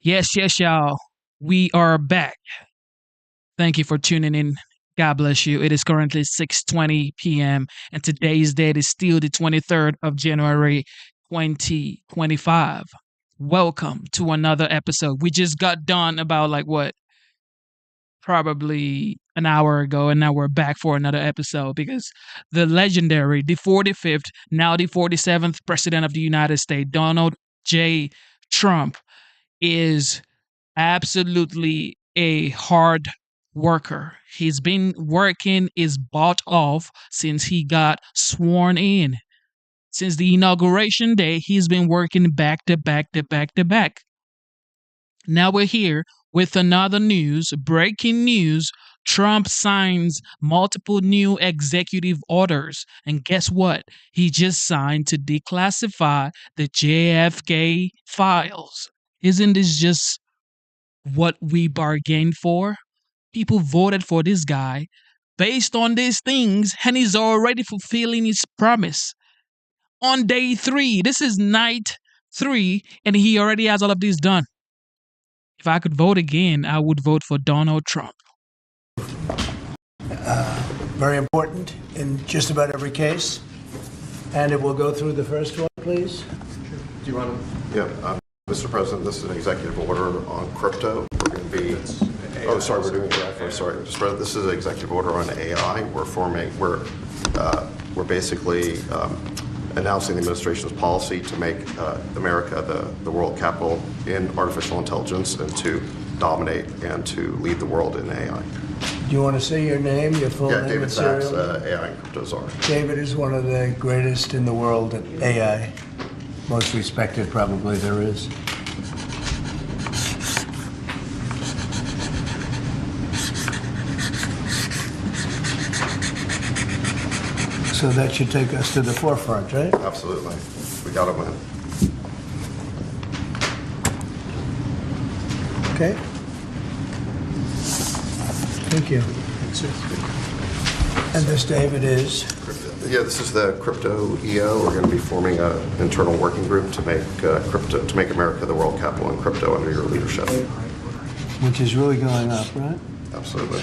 Yes, y'all. We are back. Thank you for tuning in. God bless you. It is currently 6:20 p.m. and today's date is still the 23rd of January 2025. Welcome to another episode. We just got done about probably an hour ago, and now we're back for another episode because the legendary, the 45th, now the 47th President of the United States, Donald J. Trump, is absolutely a hard worker. He's been working his butt off since he got sworn in. Since the inauguration day, he's been working back to back to back to back. Now we're here with another news, breaking news. Trump signs multiple new executive orders. And guess what? He just signed to declassify the JFK files. Isn't this just what we bargained for? People voted for this guy based on these things, and he's already fulfilling his promise. On day 3, this is night 3, and he already has all of this done. If I could vote again, I would vote for Donald Trump. Very important in just about every case. And it will go through the first one, please. Do you want to? Yeah, Mr. President, this is an executive order on crypto. We're going to be. Oh, sorry, we're doing AI first. Sorry, Mr. President, this is an executive order on AI. We're basically announcing the administration's policy to make America the world capital in artificial intelligence and to dominate and to lead the world in AI. Do you want to say your name, your full name? David and Sachs, serial? AI and Crypto Czar. David is one of the greatest in the world at AI. Most respected, probably, there is. So that should take us to the forefront, right? Absolutely. We got to win. Okay. Thank you. And this, David, is? Yeah, this is the crypto EO. We're going to be forming an internal working group to make America the world capital in crypto under your leadership. Which is really going up, right? Absolutely.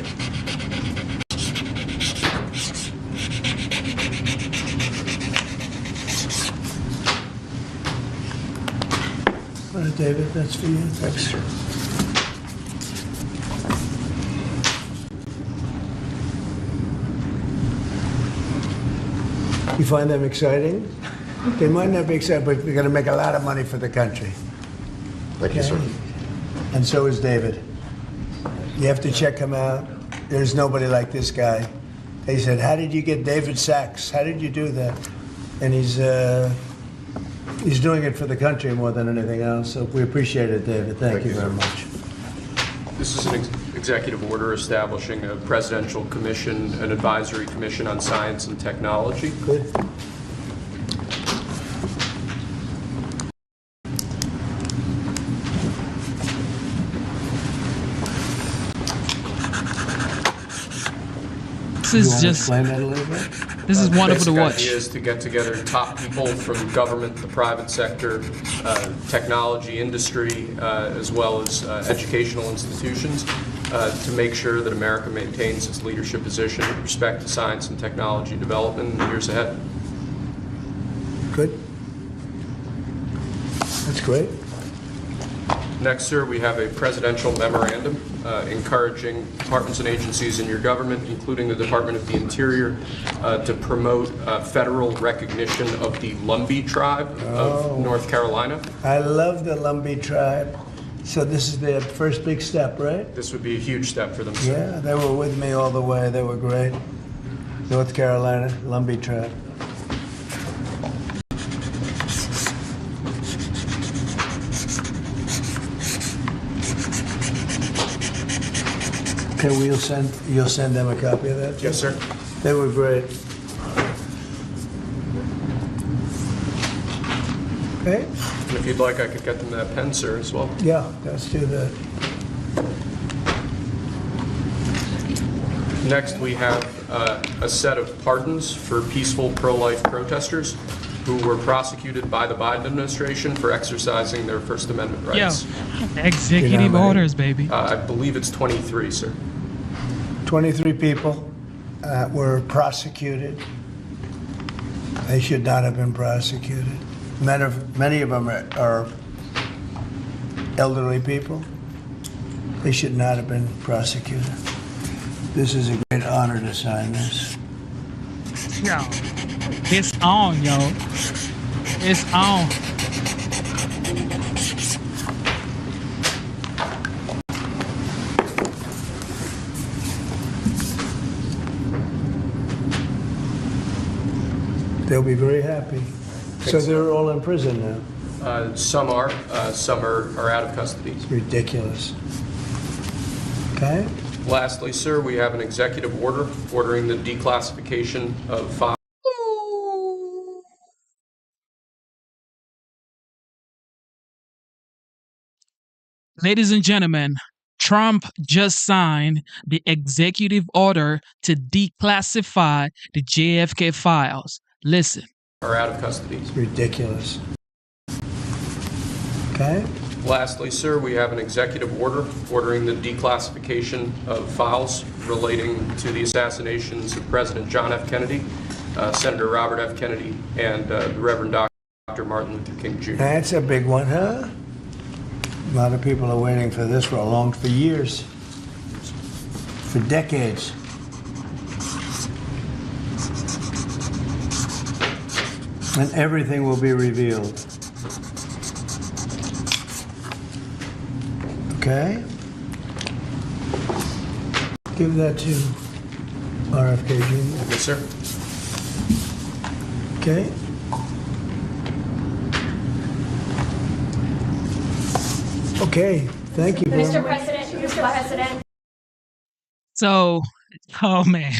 All right, David, that's for you. Thanks, sir. You find them exciting? They might not be exciting, but they're going to make a lot of money for the country. Thank you, sir. And so is David. You have to check him out. There's nobody like this guy. They said, how did you get David Sachs? How did you do that? And he's doing it for the country more than anything else. So we appreciate it, David. Thank you very much. This is an executive order establishing a presidential commission, an advisory commission on science and technology. Good. This is just, explain that a little bit? this is wonderful to Basic watch. idea is to get together top people from government, the private sector, technology industry, as well as educational institutions, to make sure that America maintains its leadership position with respect to science and technology development in the years ahead. Good. That's great. Next, sir, we have a presidential memorandum encouraging departments and agencies in your government, including the Department of the Interior, to promote federal recognition of the Lumbee tribe of North Carolina. I love the Lumbee tribe. So this is their first big step, right? This would be a huge step for them, sir. Yeah, they were with me all the way. They were great. North Carolina, Lumbee tribe. Okay, well, you'll send them a copy of that? Too? Yes, sir. They were great. Okay? And if you'd like, I could get them that pen, sir, as well. Yeah, let's do that. Next, we have a set of pardons for peaceful pro-life protesters who who were prosecuted by the Biden administration for exercising their First Amendment Yo, rights. executive orders, baby. I believe it's 23, sir. 23 people were prosecuted. They should not have been prosecuted. Many of them are elderly people. They should not have been prosecuted. This is a great honor to sign this. Yo, it's on, yo. It's on. They'll be very happy. So they're all in prison now. Some are out of custody. It's ridiculous. Okay? Lastly, sir, we have an executive order ordering the declassification of files. Ladies and gentlemen, Trump just signed the executive order to declassify the JFK files. Listen. Are out of custody. It's ridiculous. Okay? Lastly, sir, we have an executive order ordering the declassification of files relating to the assassinations of President John F. Kennedy, Senator Robert F. Kennedy, and the Reverend Dr. Martin Luther King Jr. That's a big one, huh? A lot of people are waiting for this for years, for decades. And everything will be revealed. Okay? Give that to RFK Jr. Yes, sir. Okay? Okay, thank you very Mr. much. President. So, oh man,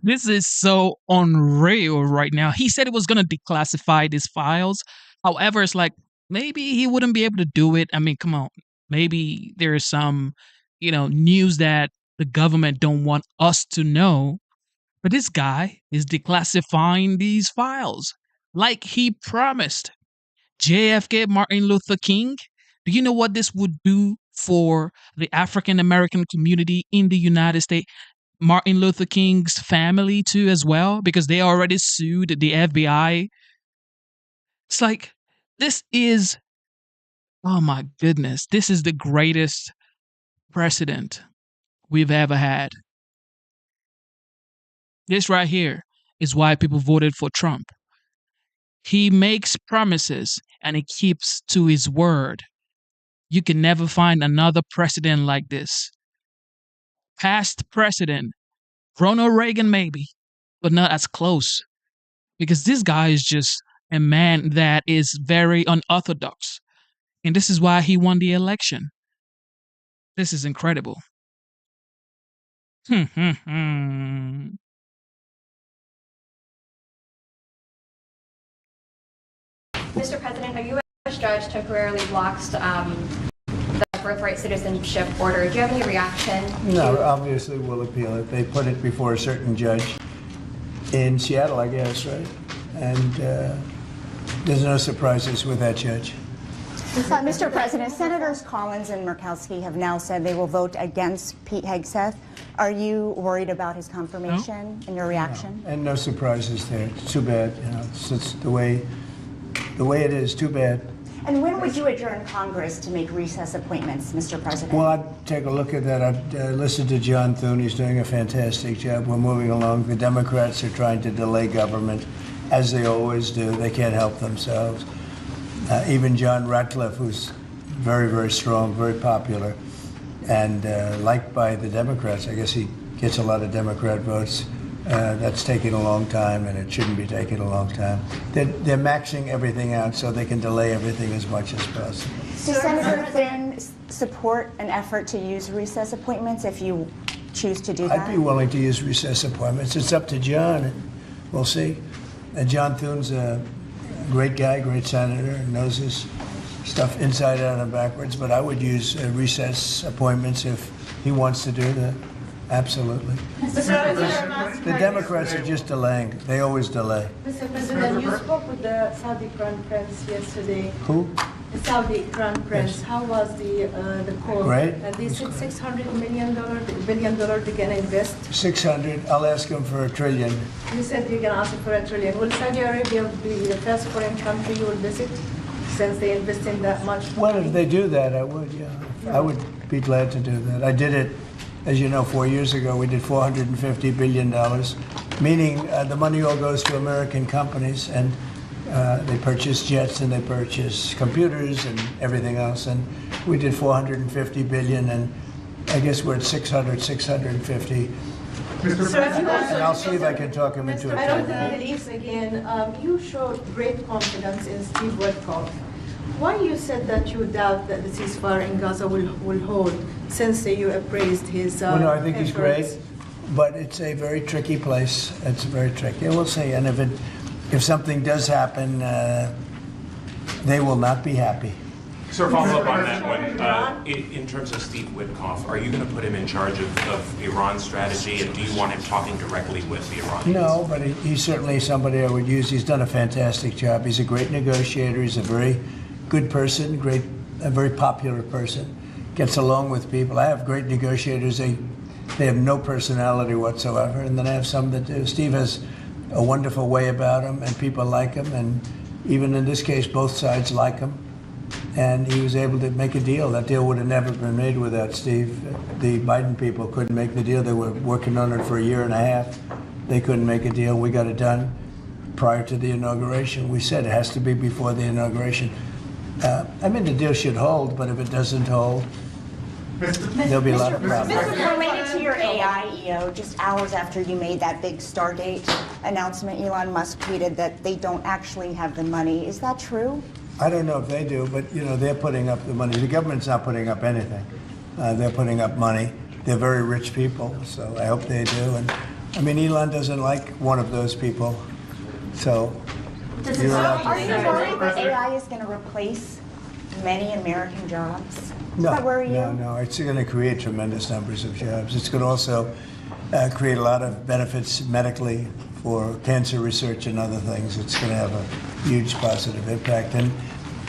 this is so unreal right now. He said he was going to declassify these files. However, it's like maybe he wouldn't be able to do it. I mean, come on. Maybe there is some, news that the government don't want us to know. But this guy is declassifying these files like he promised. JFK, Martin Luther King. Do you know what this would do for the African American community in the United States? Martin Luther King's family too as well, because they already sued the FBI. It's like, oh my goodness, this is the greatest precedent we've ever had. This right here is why people voted for Trump. He makes promises and he keeps to his word. You can never find another president like this. Past president, Ronald Reagan maybe, but not as close. Because this guy is just a man that is very unorthodox. And this is why he won the election. This is incredible. Mr. President, a U.S. judge temporarily blocks the birthright citizenship order. Do you have any reaction? No, obviously we'll appeal it. They put it before a certain judge in Seattle, I guess, right? And there's no surprises with that judge. Mr. President, Senators Collins and Murkowski have now said they will vote against Pete Hegseth. Are you worried about his confirmation and your reaction? No. And no surprises there. It's too bad. It's the way it is. Too bad. And when would you adjourn Congress to make recess appointments, Mr. President? Well, I'd take a look at that. I'd listen to John Thune. He's doing a fantastic job. We're moving along. The Democrats are trying to delay government, as they always do. They can't help themselves. Even John Ratcliffe, who's very, very strong, very popular, and liked by the Democrats. I guess he gets a lot of Democrat votes. That's taking a long time, and it shouldn't be taking a long time. They're maxing everything out so they can delay everything as much as possible. Does Senator Thune support an effort to use recess appointments if you choose to do that? I'd be willing to use recess appointments. It's up to John. We'll see. And John Thune's a great guy, great senator, knows his stuff inside out and backwards, but I would use recess appointments if he wants to do that. absolutely. Mr. The Democrats are just delaying. They always delay. President, you spoke with the Saudi Crown Prince yesterday. Who? The Saudi Crown Prince. Yes. How was the call? Great. And they said $600 billion they can invest. 600. I'll ask them for $1 trillion. You said you're going to ask for $1 trillion. Will Saudi Arabia be the first foreign country you will visit since they invest in that much? Well, if they do that, I would, yeah. I would be glad to do that. I did it, as you know, 4 years ago. We did $450 billion, meaning the money all goes to American companies, and they purchase jets and they purchase computers and everything else. And we did $450 billion, and I guess we're at 650. And I'll see if I can talk him into I don't it. think it is again. You showed great confidence in Steve Witkoff. Why you said that you doubt that the ceasefire in Gaza will hold, since you appraised his Well, no, I think he's efforts? great, but it's a very tricky place. It's very tricky. We'll see. And if something does happen, they will not be happy. Sir, follow up on that one. In terms of Steve Witkoff, are you going to put him in charge of Iran's strategy, and do you want him talking directly with the Iranians? No, but he's certainly somebody I would use. He's done a fantastic job. He's a great negotiator. He's a very good person, a very popular person. Gets along with people. I have great negotiators. They have no personality whatsoever, and then I have some that do. Steve has a wonderful way about him, and people like him, and even in this case, both sides like him. And he was able to make a deal. That deal would have never been made without Steve. The Biden people couldn't make the deal. They were working on it for a year and a half. They couldn't make a deal. We got it done prior to the inauguration. We said it has to be before the inauguration. I mean, the deal should hold, but if it doesn't hold, there'll be a lot of problems. Related to your AI, EO, just hours after you made that big Stargate announcement, Elon Musk tweeted that they don't actually have the money. Is that true? I don't know if they do, but they're putting up the money. The government's not putting up anything. They're putting up money. They're very rich people, so I hope they do. And I mean, Elon doesn't like one of those people, so you're allowed Are to. you worried that AI is going to replace many American jobs? Does No, that worry you? no. It's going to create tremendous numbers of jobs. It's going to also create a lot of benefits medically for cancer research and other things. It's going to have a huge positive impact. And,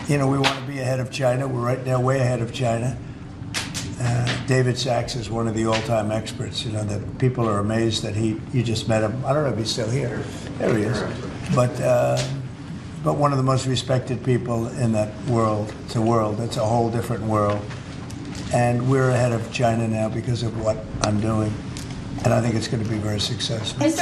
we want to be ahead of China. We're right now way ahead of China. David Sachs is one of the all-time experts. That people are amazed that you just met him. I don't know if he's still here. There he is. But one of the most respected people in that world. It's a whole different world. And we're ahead of China now because of what I'm doing. And I think it's going to be very successful. Please,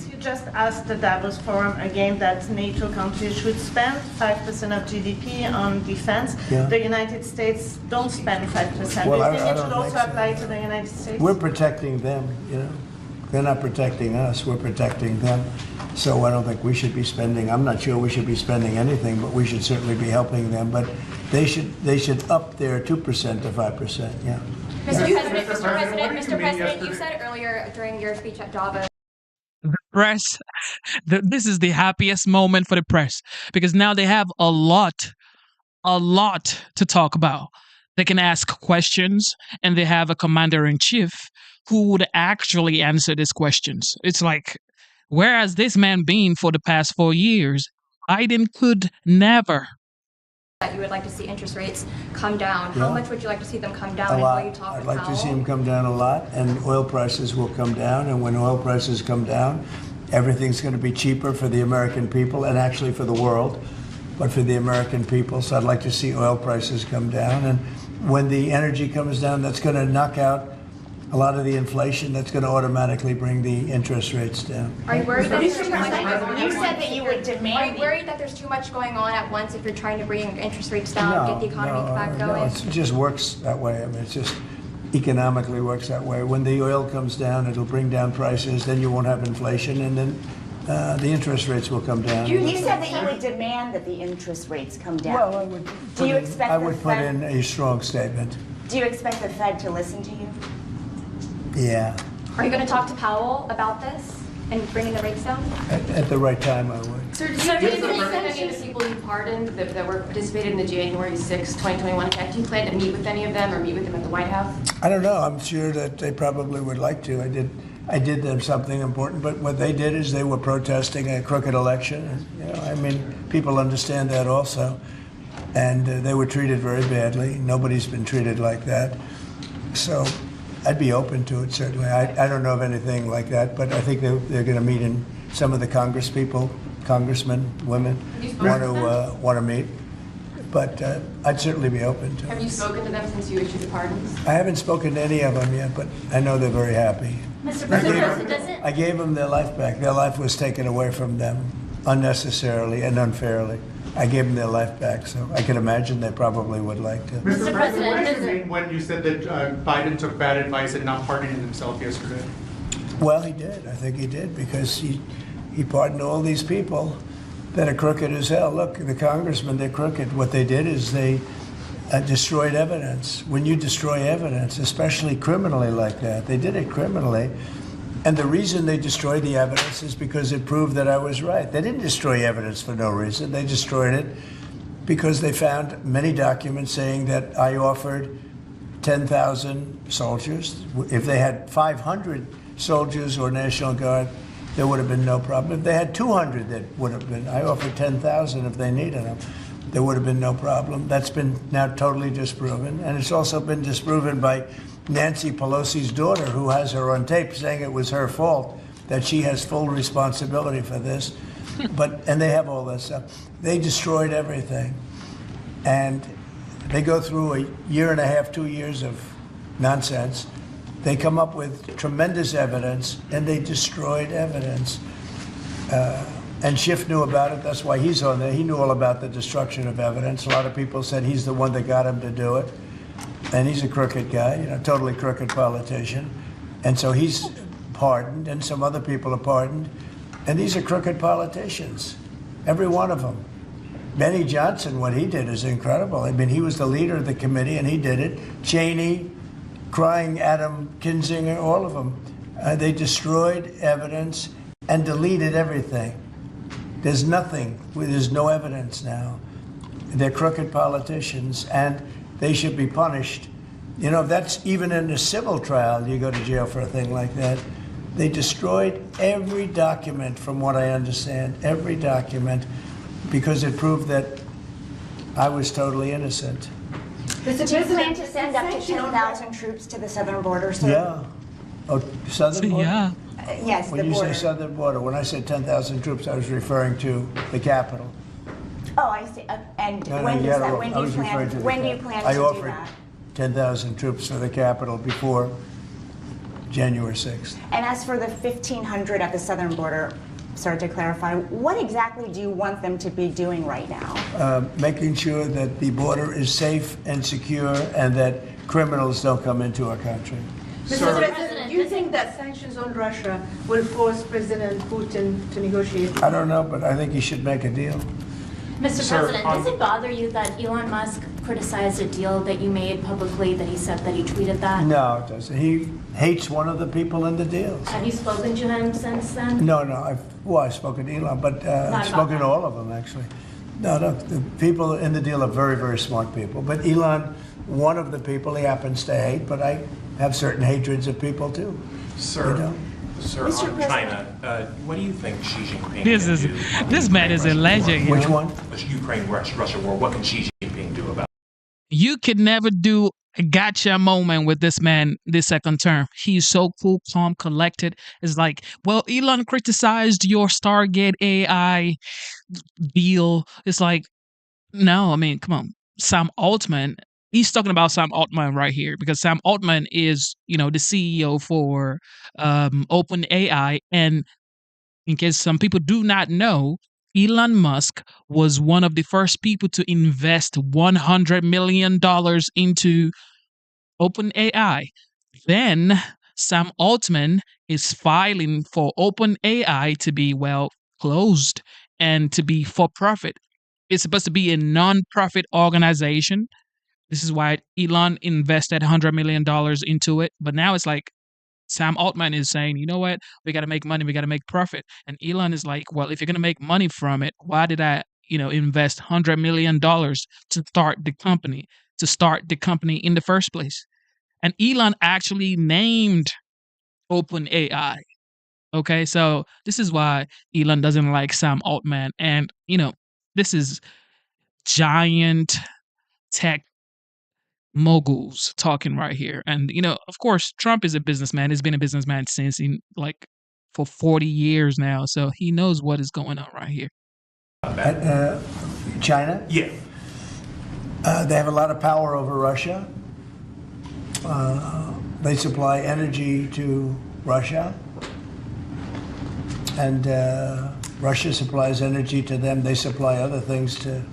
you just asked the Davos Forum again that NATO countries should spend 5% of GDP on defense. Yeah. The United States don't spend 5%. Well, Do you think I it don't should also think so. apply to the United States? We're protecting them, They're not protecting us, we're protecting them. So I don't think we should be spending, I'm not sure we should be spending anything, but we should certainly be helping them. But they should up their 2% to 5%, yeah. Mr. President, you said earlier during your speech at Davos. The press, this is the happiest moment for the press because now they have a lot to talk about. They can ask questions, and they have a commander-in-chief who would actually answer these questions. It's like, where has this man been for the past 4 years? Biden could never. That you would like to see interest rates come down. How Yeah. much would you like to see them come down? A And lot. will you talk I'd with like to see Powell? them come down a lot, and oil prices will come down. And when oil prices come down, everything's going to be cheaper for the American people and actually for the world, but for the American people. So I'd like to see oil prices come down. And when the energy comes down, that's going to knock out a lot of the inflation. That's going to automatically bring the interest rates down. Are you worried that You said that you would Are demand. you worried that there's too much going on at once if you're trying to bring interest rates down, get the economy back going? It just works that way. I mean, it just economically works that way. When the oil comes down, it'll bring down prices. Then you won't have inflation, and then the interest rates will come down. You said that you would demand that the interest rates come down. Well, I would. Do you expect I the would put Fed- in a strong statement. Do you expect the Fed to listen to you? Yeah. Are you going to talk to Powell about this? And bringing the rates down? At the right time, I would. Sir, do you think any of the people you pardoned that were participated in the January 6, 2021 attack, do you plan to meet with any of them or meet with them at the White House? I don't know. I'm sure that they probably would like to. I did them something important, but what they did is they were protesting a crooked election. I mean, people understand that also. And they were treated very badly. Nobody's been treated like that. So I'd be open to it, certainly. I don't know of anything like that, but I think they're going to meet, in some of the congressmen, women, want to meet. But I'd certainly be open to it. Have you spoken to them since you issued the pardons? I haven't spoken to any of them yet, but I know they're very happy. Mr. President, I gave them their life back. Their life was taken away from them unnecessarily and unfairly. I gave them their life back, so I can imagine they probably would like to. Mr. President, what did you mean when you said that Biden took bad advice and not pardoning himself yesterday? Well, he did. I think he did, because he pardoned all these people that are crooked as hell. Look, the congressmen, they're crooked. What they did is they destroyed evidence. When you destroy evidence, especially criminally like that, they did it criminally. And the reason they destroyed the evidence is because it proved that I was right. They didn't destroy evidence for no reason. They destroyed it because they found many documents saying that I offered 10,000 soldiers. If they had 500 soldiers or National Guard, there would have been no problem. If they had 200, that would have been. I offered 10,000 if they needed them. There would have been no problem. That's been now totally disproven. And it's also been disproven by Nancy Pelosi's daughter, who has her on tape saying it was her fault, that she has full responsibility for this. And they have all that stuff. They destroyed everything. And they go through a year and a half, 2 years of nonsense. They come up with tremendous evidence, and they destroyed evidence. And Schiff knew about it. That's why he's on there. He knew all about the destruction of evidence. A lot of people said he's the one that got him to do it. And he's a crooked guy, totally crooked politician. And so he's pardoned, and some other people are pardoned. And these are crooked politicians, every one of them. Benny Johnson, what he did is incredible. I mean, he was the leader of the committee, and he did it. Cheney, crying Adam Kinzinger, all of them. They destroyed evidence and deleted everything. There's nothing. There's no evidence now. They're crooked politicians, and they should be punished. That's even in a civil trial, you go to jail for a thing like that. They destroyed every document, from what I understand, every document, because it proved that I was totally innocent. Do you plan to send up to 10,000 troops to the southern border, sir? Yeah. Oh, southern border? Yeah. Yes, When the you border. say southern border, when I said 10,000 troops, I was referring to the capital. Oh, I see. And No, when you does got it that? wrong. When I do you was plan? referring to the When do you capital. plan to I do offered that? 10,000 troops for the capital before January 6th. And as for the 1,500 at the southern border, sir, to clarify, what exactly do you want them to be doing right now? Making sure that the border is safe and secure, and that criminals don't come into our country. Mr. President, do you think that sanctions on Russia will force President Putin to negotiate? I don't know, but I think he should make a deal. Mr. Sir, President, does it bother you that Elon Musk criticized a deal that you made publicly, that he said that he tweeted that? No, it doesn't. He hates one of the people in the deals. Have you spoken to him since then? No, I've spoken to Elon, but I've about spoken that. to all of them, actually. No, the people in the deal are very, very smart people. But Elon, one of the people he happens to hate, but I have certain hatreds of people, too. Sir, Sir, Mr. on President. China, what do you think Xi Jinping This can is do on this the man is a Ukraine-Russia legend. war? Which one? The Ukraine-Russia war. What can Xi Jinping do about it? You could never do a gotcha moment with this man this second term. He's so cool, calm, collected. It's like, well, Elon criticized your Stargate AI deal. It's like, no, I mean, come on. Sam Altman, he's talking about Sam Altman right here, because Sam Altman is, the CEO for OpenAI. And in case some people do not know, Elon Musk was one of the first people to invest $100 million into OpenAI. Then Sam Altman is filing for OpenAI to be, closed and to be for profit. It's supposed to be a non-profit organization. This is why Elon invested $100 million into it. But now it's like, Sam Altman is saying, you know what, we got to make money, we got to make profit. And Elon is like, well, if you're going to make money from it, why did I, invest $100 million to start the company in the first place? And Elon actually named OpenAI. Okay, so this is why Elon doesn't like Sam Altman. And, this is giant tech moguls talking right here. And, of course, Trump is a businessman. He's been a businessman since for 40 years now. So he knows what is going on right here. China? Yeah. They have a lot of power over Russia. They supply energy to Russia. And Russia supplies energy to them. They supply other things to,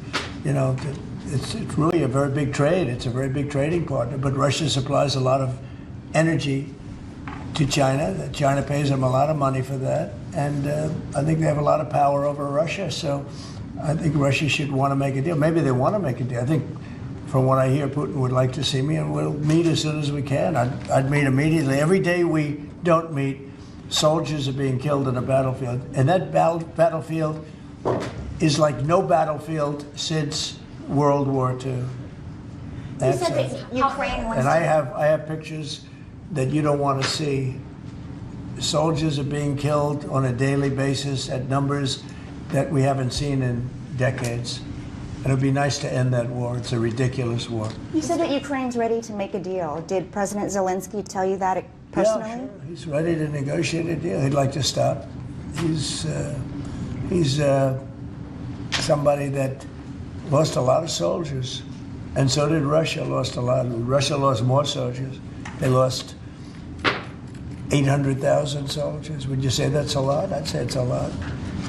it's really a very big trade. It's a very big trading partner. But Russia supplies a lot of energy to China. China pays them a lot of money for that. And I think they have a lot of power over Russia. So I think Russia should want to make a deal. Maybe they want to make a deal. I think from what I hear, Putin would like to see me, and we'll meet as soon as we can. I'd meet immediately. Every day we don't meet, soldiers are being killed in a battlefield. And that battlefield is like no battlefield since World War II. You said that Ukraine wants and I have pictures that you don't want to see. Soldiers are being killed on a daily basis at numbers that we haven't seen in decades. And it'd be nice to end that war. It's a ridiculous war. You said that Ukraine's ready to make a deal. Did President Zelensky tell you that personally? Yeah, sure. He's ready to negotiate a deal. He'd like to stop. He's somebody that lost a lot of soldiers, and so did Russia. Lost a lot. Russia lost more soldiers. They lost 800,000 soldiers. Would you say that's a lot? I'd say it's a lot.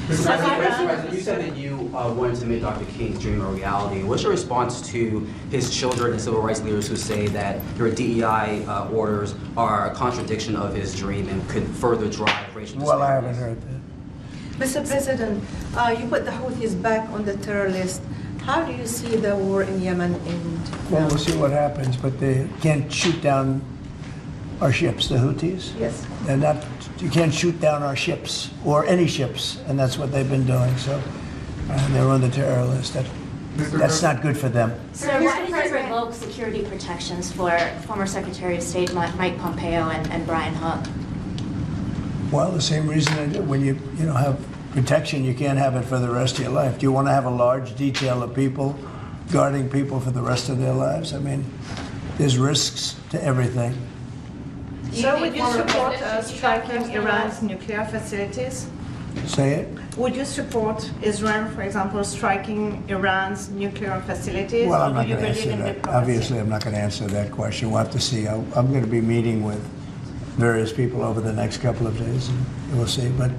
Mr. President, you said that you wanted to make Dr. King's dream a reality. What's your response to his children and civil rights leaders who say that your DEI orders are a contradiction of his dream and could further drive racial disparities? Well, I haven't heard that. Mr. President, you put the Houthis back on the terror list. How do you see the war in Yemen end? Well, we'll see what happens, but they can't shoot down our ships, the Houthis. Yes. They're not. You can't shoot down our ships or any ships, and that's what they've been doing. So they're on the terror list. That's not good for them. So why did you revoke security protections for former Secretary of State Mike Pompeo and Brian Hook? Well, the same reason I do. When you have protection, you can't have it for the rest of your life. Do you want to have a large detail of people guarding people for the rest of their lives? I mean, there's risks to everything. So would you support striking Iran's nuclear facilities? Say it. Would you support Israel, for example, striking Iran's nuclear facilities? Well, I'm or not do you going to believe answer in that. diplomacy? Obviously, I'm not going to answer that question. We'll have to see. I'm going to be meeting with various people over the next couple of days, and we'll see. But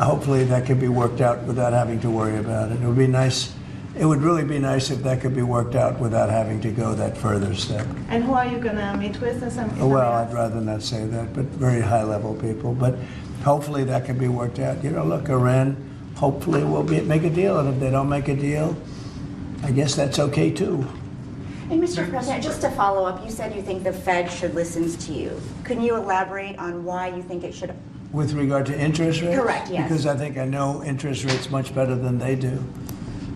hopefully that can be worked out without having to worry about it. It would be nice. It would really be nice if that could be worked out without having to go that further step. And who are you going to meet with? Well, I'd rather not say that, but very high-level people. But hopefully that can be worked out. Look, Iran hopefully will make a deal, and if they don't make a deal, I guess that's okay too. And Mr. President, just to follow up, you said you think the Fed should listen to you. Can you elaborate on why you think it should? With regard to interest rates? Correct, yes. Because I think I know interest rates much better than they do.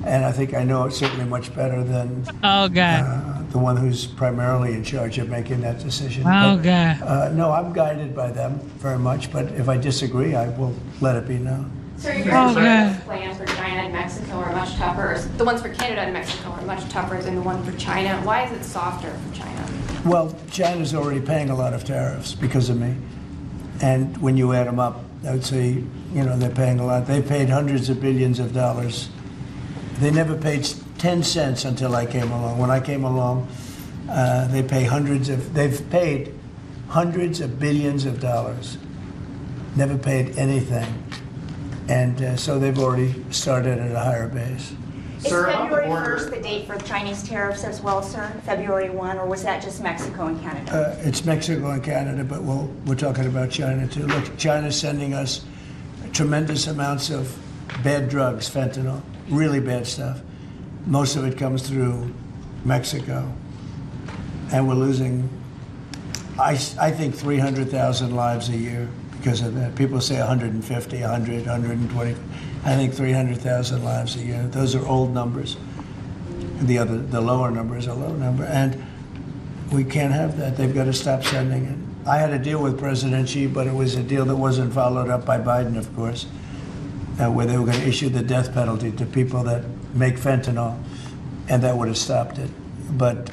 And I think I know it certainly much better than the one who's primarily in charge of making that decision. No, I'm guided by them very much, but if I disagree, I will let it be known. So your plans for China and Mexico are much tougher, or the ones for Canada and Mexico are much tougher than the one for China. Why is it softer for China? Well, China's already paying a lot of tariffs because of me. And when you add them up, I would say, they're paying a lot. They paid hundreds of billions of dollars. They never paid 10 cents until I came along. When I came along, they've paid hundreds of billions of dollars. Never paid anything. And so they've already started at a higher base. Is February 1st the date for Chinese tariffs as well, sir? February 1, or was that just Mexico and Canada? It's Mexico and Canada, but we're talking about China too. Look, China's sending us tremendous amounts of bad drugs, fentanyl, really bad stuff. Most of it comes through Mexico. And we're losing I think 300,000 lives a year because of that. People say 150, 100, 120. I think 300,000 lives a year. Those are old numbers. The lower number is a low number. And we can't have that. They've got to stop sending it. I had a deal with President Xi, but it was a deal that wasn't followed up by Biden, of course, where they were going to issue the death penalty to people that make fentanyl, and that would have stopped it. But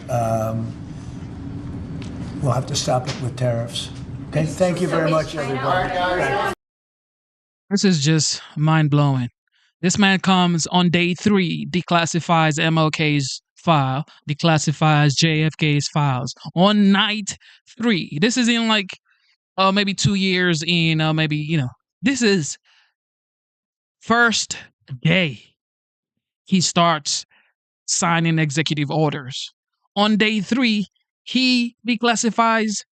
we'll have to stop it with tariffs. Okay, thank you very much, everybody. This is just mind-blowing. This man comes on day 3, declassifies MLK's file, declassifies JFK's files. On night 3, this is in like maybe 2 years in, this is first day he starts signing executive orders. On day 3, he declassifies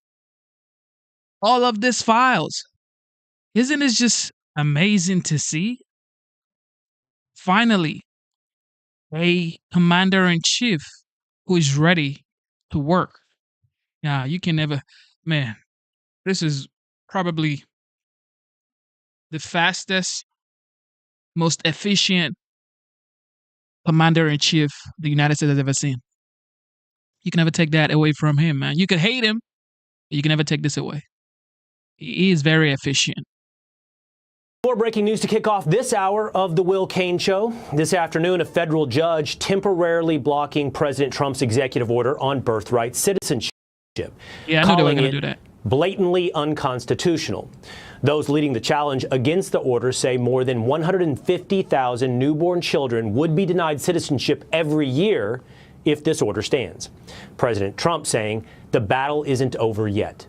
all of these files. Isn't it just amazing to see? Finally, a commander-in-chief who is ready to work. Yeah, you can never, man, this is probably the fastest, most efficient commander-in-chief the United States has ever seen. You can never take that away from him, man. You could hate him, but you can never take this away. He is very efficient. More breaking news to kick off this hour of The Will Cain Show. This afternoon, a federal judge temporarily blocking President Trump's executive order on birthright citizenship. Yeah, I knew they were going to do that. Blatantly unconstitutional. Those leading the challenge against the order say more than 150,000 newborn children would be denied citizenship every year if this order stands. President Trump saying the battle isn't over yet.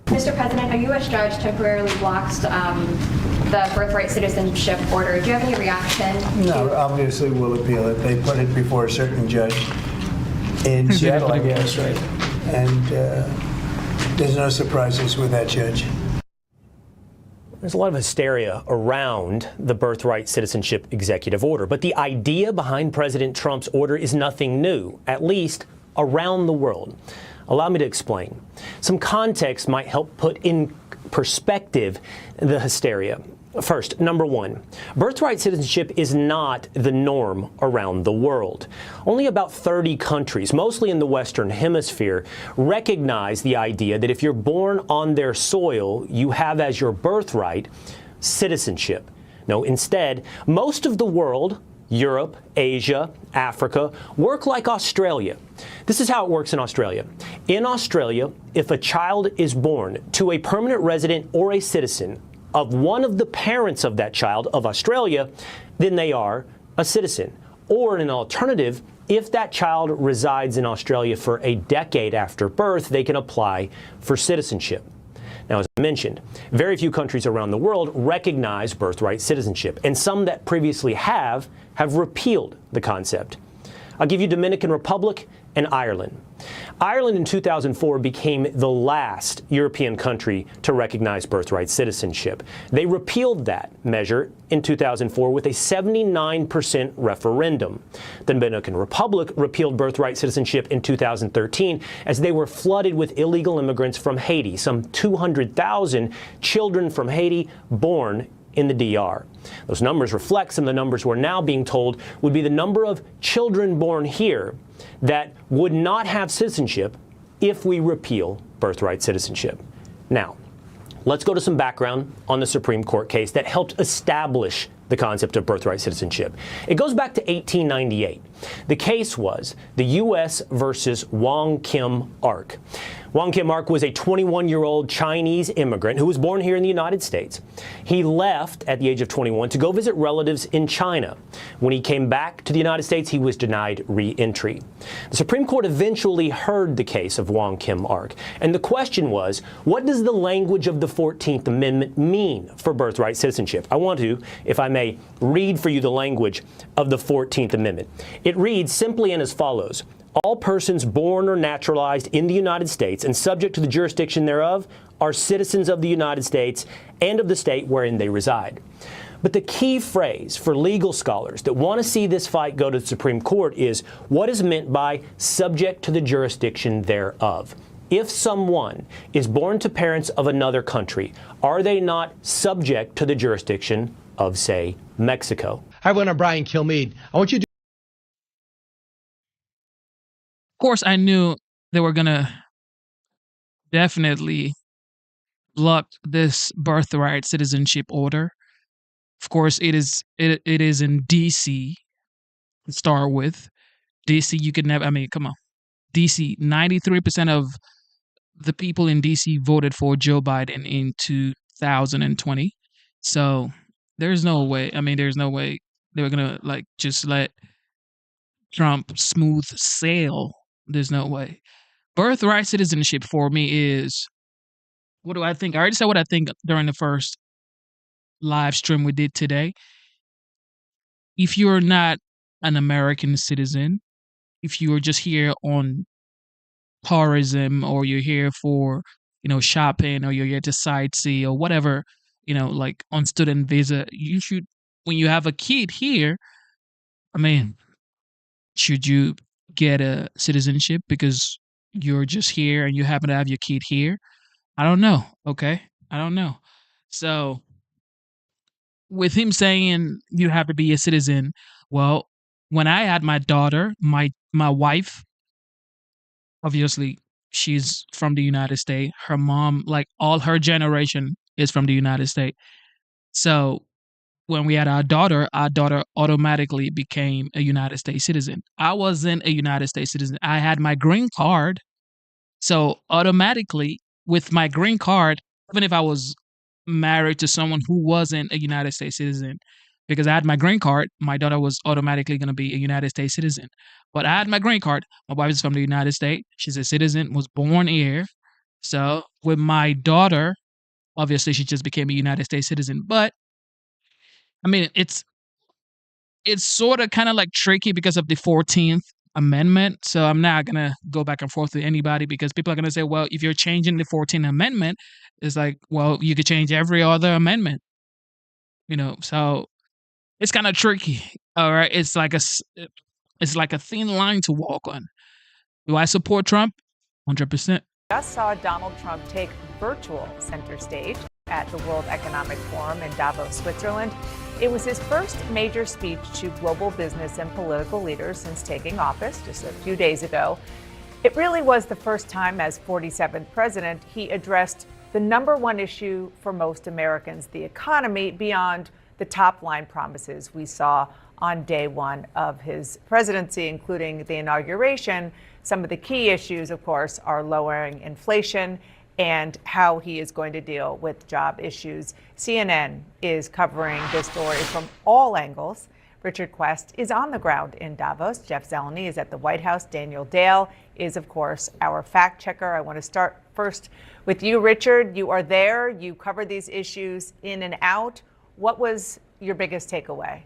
Mr. President, a U.S. judge temporarily blocks the birthright citizenship order. Do you have any reaction? No, obviously we'll appeal it. They put it before a certain judge in Seattle, I guess, right? And there's no surprises with that judge. There's a lot of hysteria around the birthright citizenship executive order, but the idea behind President Trump's order is nothing new, at least around the world. Allow me to explain. Some context might help put in perspective the hysteria. First, number one, birthright citizenship is not the norm around the world. Only about 30 countries, mostly in the Western Hemisphere, recognize the idea that if you're born on their soil, you have as your birthright citizenship. No, instead, most of the world, Europe, Asia, Africa, work like Australia. This is how it works in Australia. In Australia, if a child is born to a permanent resident or a citizen of one of the parents of that child of Australia, then they are a citizen. Or in an alternative, if that child resides in Australia for a decade after birth, they can apply for citizenship. Now, as I mentioned, very few countries around the world recognize birthright citizenship, and some that previously have repealed the concept. I'll give you Dominican Republic and Ireland. Ireland in 2004 became the last European country to recognize birthright citizenship. They repealed that measure in 2004 with a 79% referendum. The Dominican Republic repealed birthright citizenship in 2013 as they were flooded with illegal immigrants from Haiti, some 200,000 children from Haiti born in the DR. Those numbers reflect some of the numbers we're now being told would be the number of children born here that would not have citizenship if we repeal birthright citizenship. Now, let's go to some background on the Supreme Court case that helped establish the concept of birthright citizenship. It goes back to 1898. The case was the U.S. versus Wong Kim Ark. Wong Kim Ark was a 21-year-old Chinese immigrant who was born here in the United States. He left at the age of 21 to go visit relatives in China. When he came back to the United States, he was denied re-entry. The Supreme Court eventually heard the case of Wong Kim Ark, and the question was, what does the language of the 14th Amendment mean for birthright citizenship? I want to, if I may, read for you the language of the 14th Amendment. It reads simply and as follows: all persons born or naturalized in the United States and subject to the jurisdiction thereof are citizens of the United States and of the state wherein they reside. But the key phrase for legal scholars that want to see this fight go to the Supreme Court is what is meant by subject to the jurisdiction thereof. If someone is born to parents of another country, are they not subject to the jurisdiction of, say, Mexico? Hi, everyone. I'm Brian Kilmeade. I want you to. Of course, I knew they were gonna definitely block this birthright citizenship order. Of course, it is in DC to start with. DC, you could never. I mean, come on, DC. 93% of the people in DC voted for Joe Biden in 2020. So there's no way. I mean, there's no way they were gonna like just let Trump smooth sail. There's no way. Birthright citizenship for me is, what do I think? I already said what I think during the first live stream we did today. If you're not an American citizen, if you are just here on tourism, or you're here for, shopping, or you're here to sightsee or whatever, like on student visa, you should, when you have a kid here, I mean, should you get a citizenship because you're just here and you happen to have your kid here? I don't know. Okay. I don't know. So with him saying you have to be a citizen, well, when I had my daughter, my wife, obviously she's from the United States. Her mom, like all her generation is from the United States. So when we had our daughter automatically became a United States citizen. I wasn't a United States citizen. I had my green card. So automatically, with my green card, even if I was married to someone who wasn't a United States citizen, because I had my green card, my daughter was automatically going to be a United States citizen. But I had my green card. My wife is from the United States. She's a citizen, was born here. So with my daughter, obviously she just became a United States citizen. But I mean, it's sort of kind of like tricky because of the 14th Amendment. So I'm not going to go back and forth with anybody, because people are going to say, well, if you're changing the 14th Amendment, it's like, well, you could change every other amendment, so it's kind of tricky. All right. It's like a thin line to walk on. Do I support Trump? 100%. Just saw Donald Trump take virtual center stage at the World Economic Forum in Davos, Switzerland. It was his first major speech to global business and political leaders since taking office just a few days ago. It really was the first time as 47th president he addressed the number one issue for most Americans, the economy, beyond the top line promises we saw on day one of his presidency, including the inauguration. Some of the key issues, of course, are lowering inflation and how he is going to deal with job issues. CNN is covering this story from all angles. Richard Quest is on the ground in Davos. Jeff Zeleny is at the White House. Daniel Dale is, of course, our fact checker. I want to start first with you, Richard. You are there. You cover these issues in and out. What was your biggest takeaway?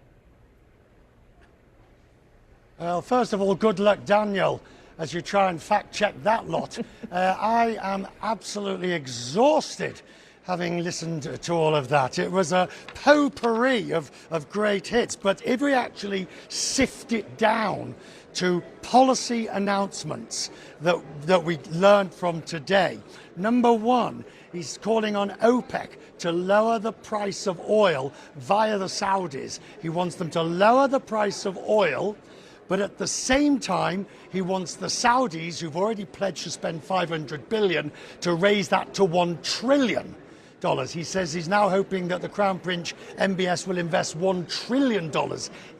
Well, first of all, good luck, Daniel, as you try and fact check that lot. I am absolutely exhausted having listened to all of that. It was a potpourri of great hits, but if we actually sift it down to policy announcements that we learned from today, number one, he's calling on OPEC to lower the price of oil via the Saudis. He wants them to lower the price of oil, but at the same time, he wants the Saudis, who've already pledged to spend $500 billion, to raise that to $1 trillion. He says he's now hoping that the Crown Prince MBS will invest $1 trillion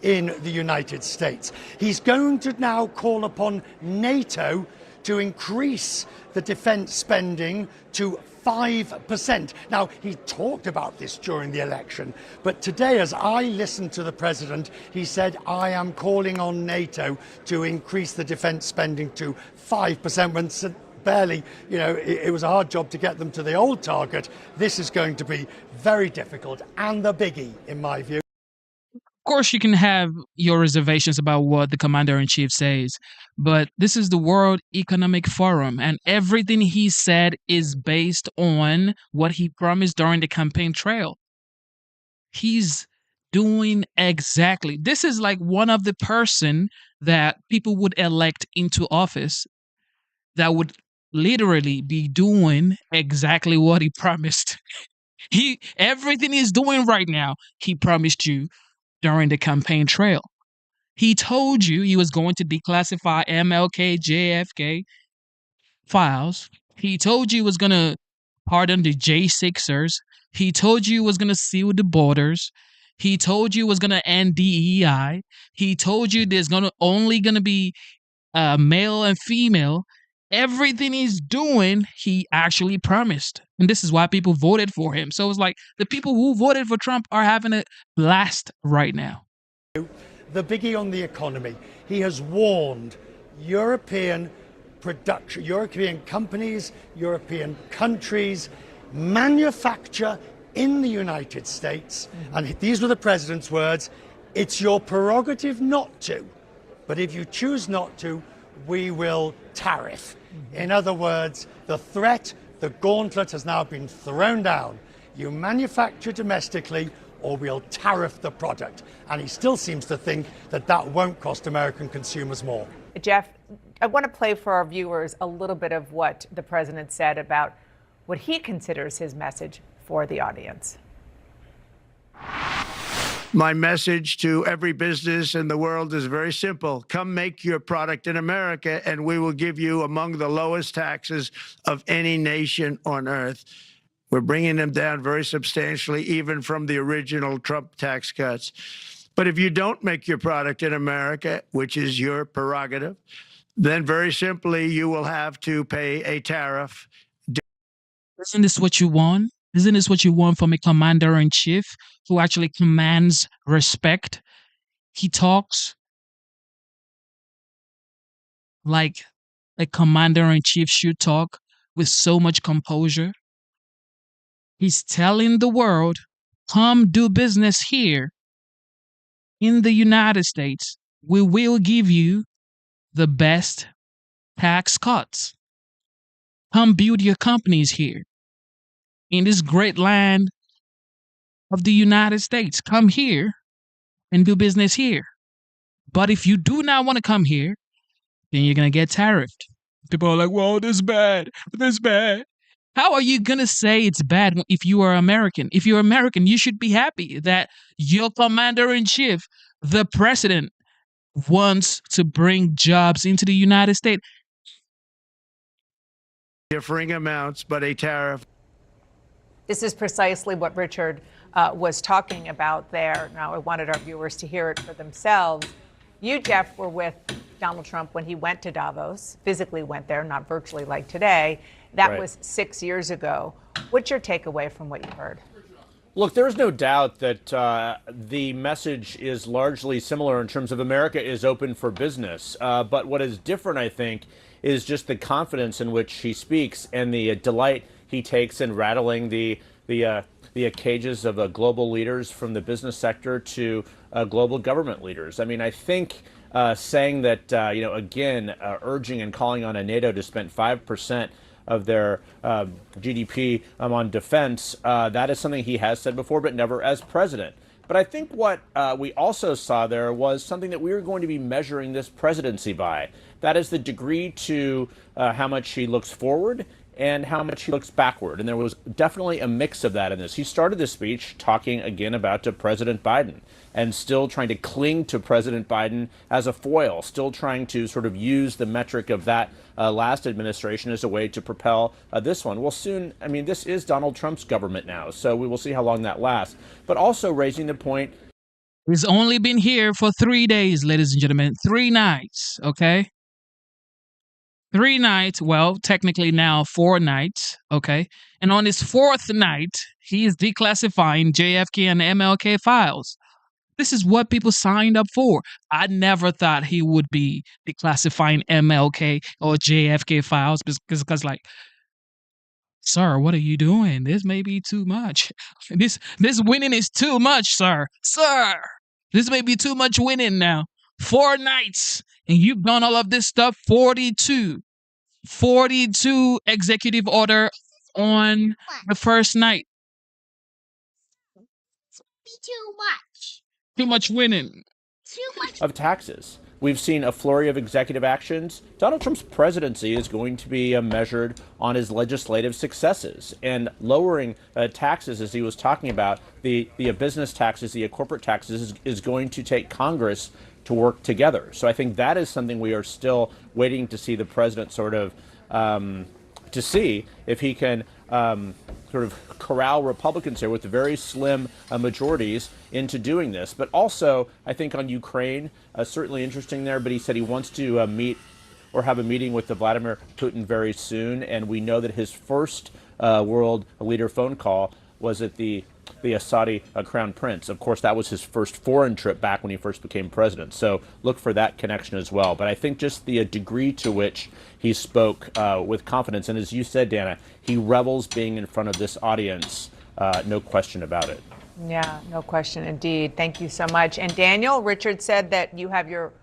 in the United States. He's going to now call upon NATO to increase the defense spending to 5%. Now, he talked about this during the election, but today, as I listened to the president, he said, I am calling on NATO to increase the defense spending to 5%, when barely, it was a hard job to get them to the old target. This is going to be very difficult, and the biggie, in my view. Of course, you can have your reservations about what the commander-in-chief says, but this is the World Economic Forum, and everything he said is based on what he promised during the campaign trail. He's doing exactly. This is like one of the person that people would elect into office that would literally be doing exactly what he promised. Everything he's doing right now, he promised you during the campaign trail. He told you he was going to declassify MLK, JFK files. He told you he was going to pardon the J6ers. He told you he was going to seal the borders. He told you he was going to end DEI. He told you there's only going to be male and female. Everything he's doing, he actually promised. And this is why people voted for him. So it's like the people who voted for Trump are having a blast right now. The biggie on the economy. He has warned European production, European companies, European countries, manufacture in the United States, and these were the president's words, it's your prerogative not to, but if you choose not to, we will tariff. In other words, the threat, the gauntlet has now been thrown down. You manufacture domestically or we'll tariff the product. And he still seems to think that that won't cost American consumers more. Jeff, I want to play for our viewers a little bit of what the president said about what he considers his message for the audience. My message to every business in the world is very simple. Come make your product in America, and we will give you among the lowest taxes of any nation on earth. We're bringing them down very substantially, even from the original Trump tax cuts. But if you don't make your product in America, which is your prerogative, then very simply you will have to pay a tariff. Isn't this what you want? Isn't this what you want from a commander-in-chief who actually commands respect? He talks like a commander-in-chief should talk, with so much composure. He's telling the world, come do business here in the United States. We will give you the best tax cuts. Come build your companies here in this great land of the United States. Come here and do business here. But if you do not want to come here, then you're going to get tariffed. People are like, well, this is bad. This is bad. How are you going to say it's bad if you are American? If you're American, you should be happy that your commander-in-chief, the president, wants to bring jobs into the United States. Differing amounts, but a tariff. This is precisely what Richard was talking about there. Now, I wanted our viewers to hear it for themselves. You, Jeff, were with Donald Trump when he went to Davos, physically went there, not virtually like today. That Right. was 6 years ago. What's your takeaway from what you heard? Look, there's no doubt that the message is largely similar in terms of America is open for business. But what is different, I think, is just the confidence in which he speaks and the delight he takes in rattling the cages of global leaders, from the business sector to global government leaders. I mean, I think saying that, again, urging and calling on NATO to spend 5% of their GDP on defense, that is something he has said before, but never as president. But I think what we also saw there was something that we were going to be measuring this presidency by. That is the degree to how much he looks forward and how much he looks backward. And there was definitely a mix of that in this. He started this speech talking again about President Biden and still trying to cling to President Biden as a foil, still trying to sort of use the metric of that last administration as a way to propel this one. Well, soon, I mean, this is Donald Trump's government now, so we will see how long that lasts. But also raising the point. He's only been here for 3 days, ladies and gentlemen. 3 nights, okay? 3 nights, well, technically now 4 nights, okay? And on his 4th night, he is declassifying JFK and MLK files. This is what people signed up for. I never thought he would be declassifying MLK or JFK files because like, sir, what are you doing? This may be too much. This winning is too much, sir. Sir, this may be too much winning now. 4 nights, and you've done all of this stuff. 42 executive order on the first night. Too much. Too much winning. Too much. Of taxes. we've seen a flurry of executive actions. Donald Trump's presidency is going to be measured on his legislative successes, and lowering taxes, as he was talking about, the business taxes, the corporate taxes, is going to take Congress to work together. So I think that is something we are still waiting to see the president sort of to see if he can sort of corral Republicans here with very slim majorities into doing this. But also, I think on Ukraine, certainly interesting there, but he said he wants to meet or have a meeting with Vladimir Putin very soon. And we know that his first world leader phone call was at the Saudi crown prince. Of course, that was his first foreign trip back when he first became president. So look for that connection as well. But I think just the degree to which he spoke with confidence, and as you said, Dana, he revels being in front of this audience, no question about it. Yeah, no question indeed. Thank you so much. And Daniel, Richard said that you have your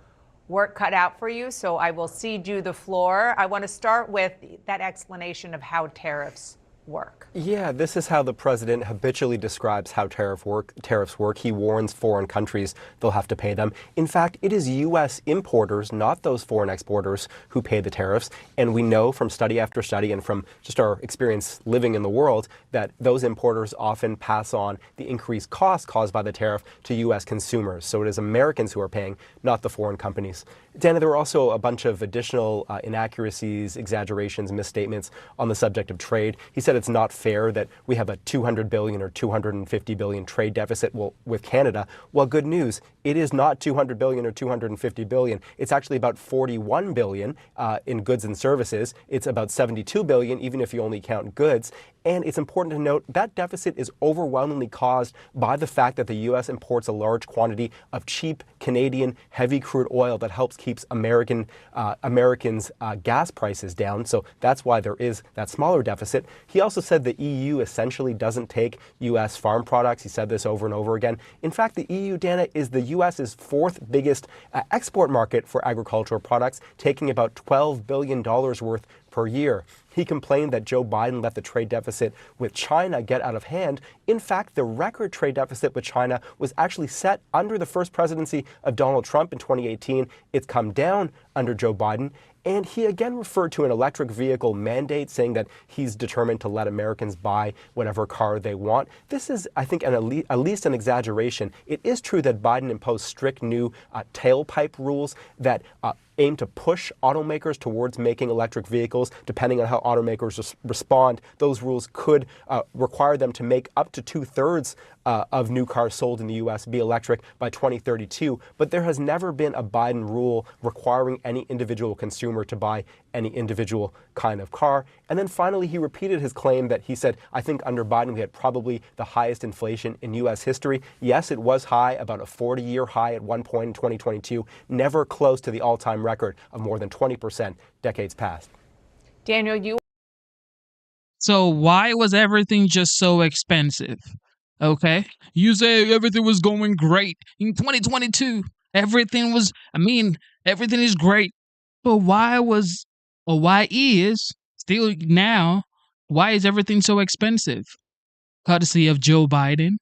work cut out for you, so I will cede you the floor. I want to start with that explanation of how tariffs work. Yeah, this is how the president habitually describes how tariffs work. He warns foreign countries they'll have to pay them. In fact, it is U.S. importers, not those foreign exporters, who pay the tariffs. And we know from study after study and from just our experience living in the world that those importers often pass on the increased cost caused by the tariff to U.S. consumers. So it is Americans who are paying, not the foreign companies. Dana, there were also a bunch of additional inaccuracies, exaggerations, misstatements on the subject of trade. He said it's not fair that we have a $200 billion or $250 billion trade deficit with Canada. Well, good news. It is not $200 billion or $250 billion. It's actually about $41 billion in goods and services. It's about $72 billion, even if you only count goods. And it's important to note that deficit is overwhelmingly caused by the fact that the U.S. imports a large quantity of cheap Canadian heavy crude oil that helps keeps Americans' gas prices down. So that's why there is that smaller deficit. He also said the EU essentially doesn't take U.S. farm products. He said this over and over again. In fact, the EU, Dana, is the U.S.'s fourth biggest export market for agricultural products, taking about $12 billion worth per year. He complained that Joe Biden let the trade deficit with China get out of hand. In fact, the record trade deficit with China was actually set under the first presidency of Donald Trump in 2018. It's come down under Joe Biden. And he again referred to an electric vehicle mandate, saying that he's determined to let Americans buy whatever car they want. This is, I think, at least an exaggeration. It is true that Biden imposed strict new tailpipe rules that aim to push automakers towards making electric vehicles. Depending on how automakers respond, those rules could require them to make up to 2/3 of new cars sold in the U.S. be electric by 2032. But there has never been a Biden rule requiring any individual consumer to buy any individual kind of car. And then finally, he repeated his claim that he said, I think under Biden we had probably the highest inflation in U.S. history. Yes, it was high, about a 40-year high at one point in 2022, never close to the all-time record of more than 20% decades past. Daniel, you. So why was everything just so expensive? Okay. You say everything was going great in 2022. Everything is great. But why is still now, why is everything so expensive? Courtesy of Joe Biden.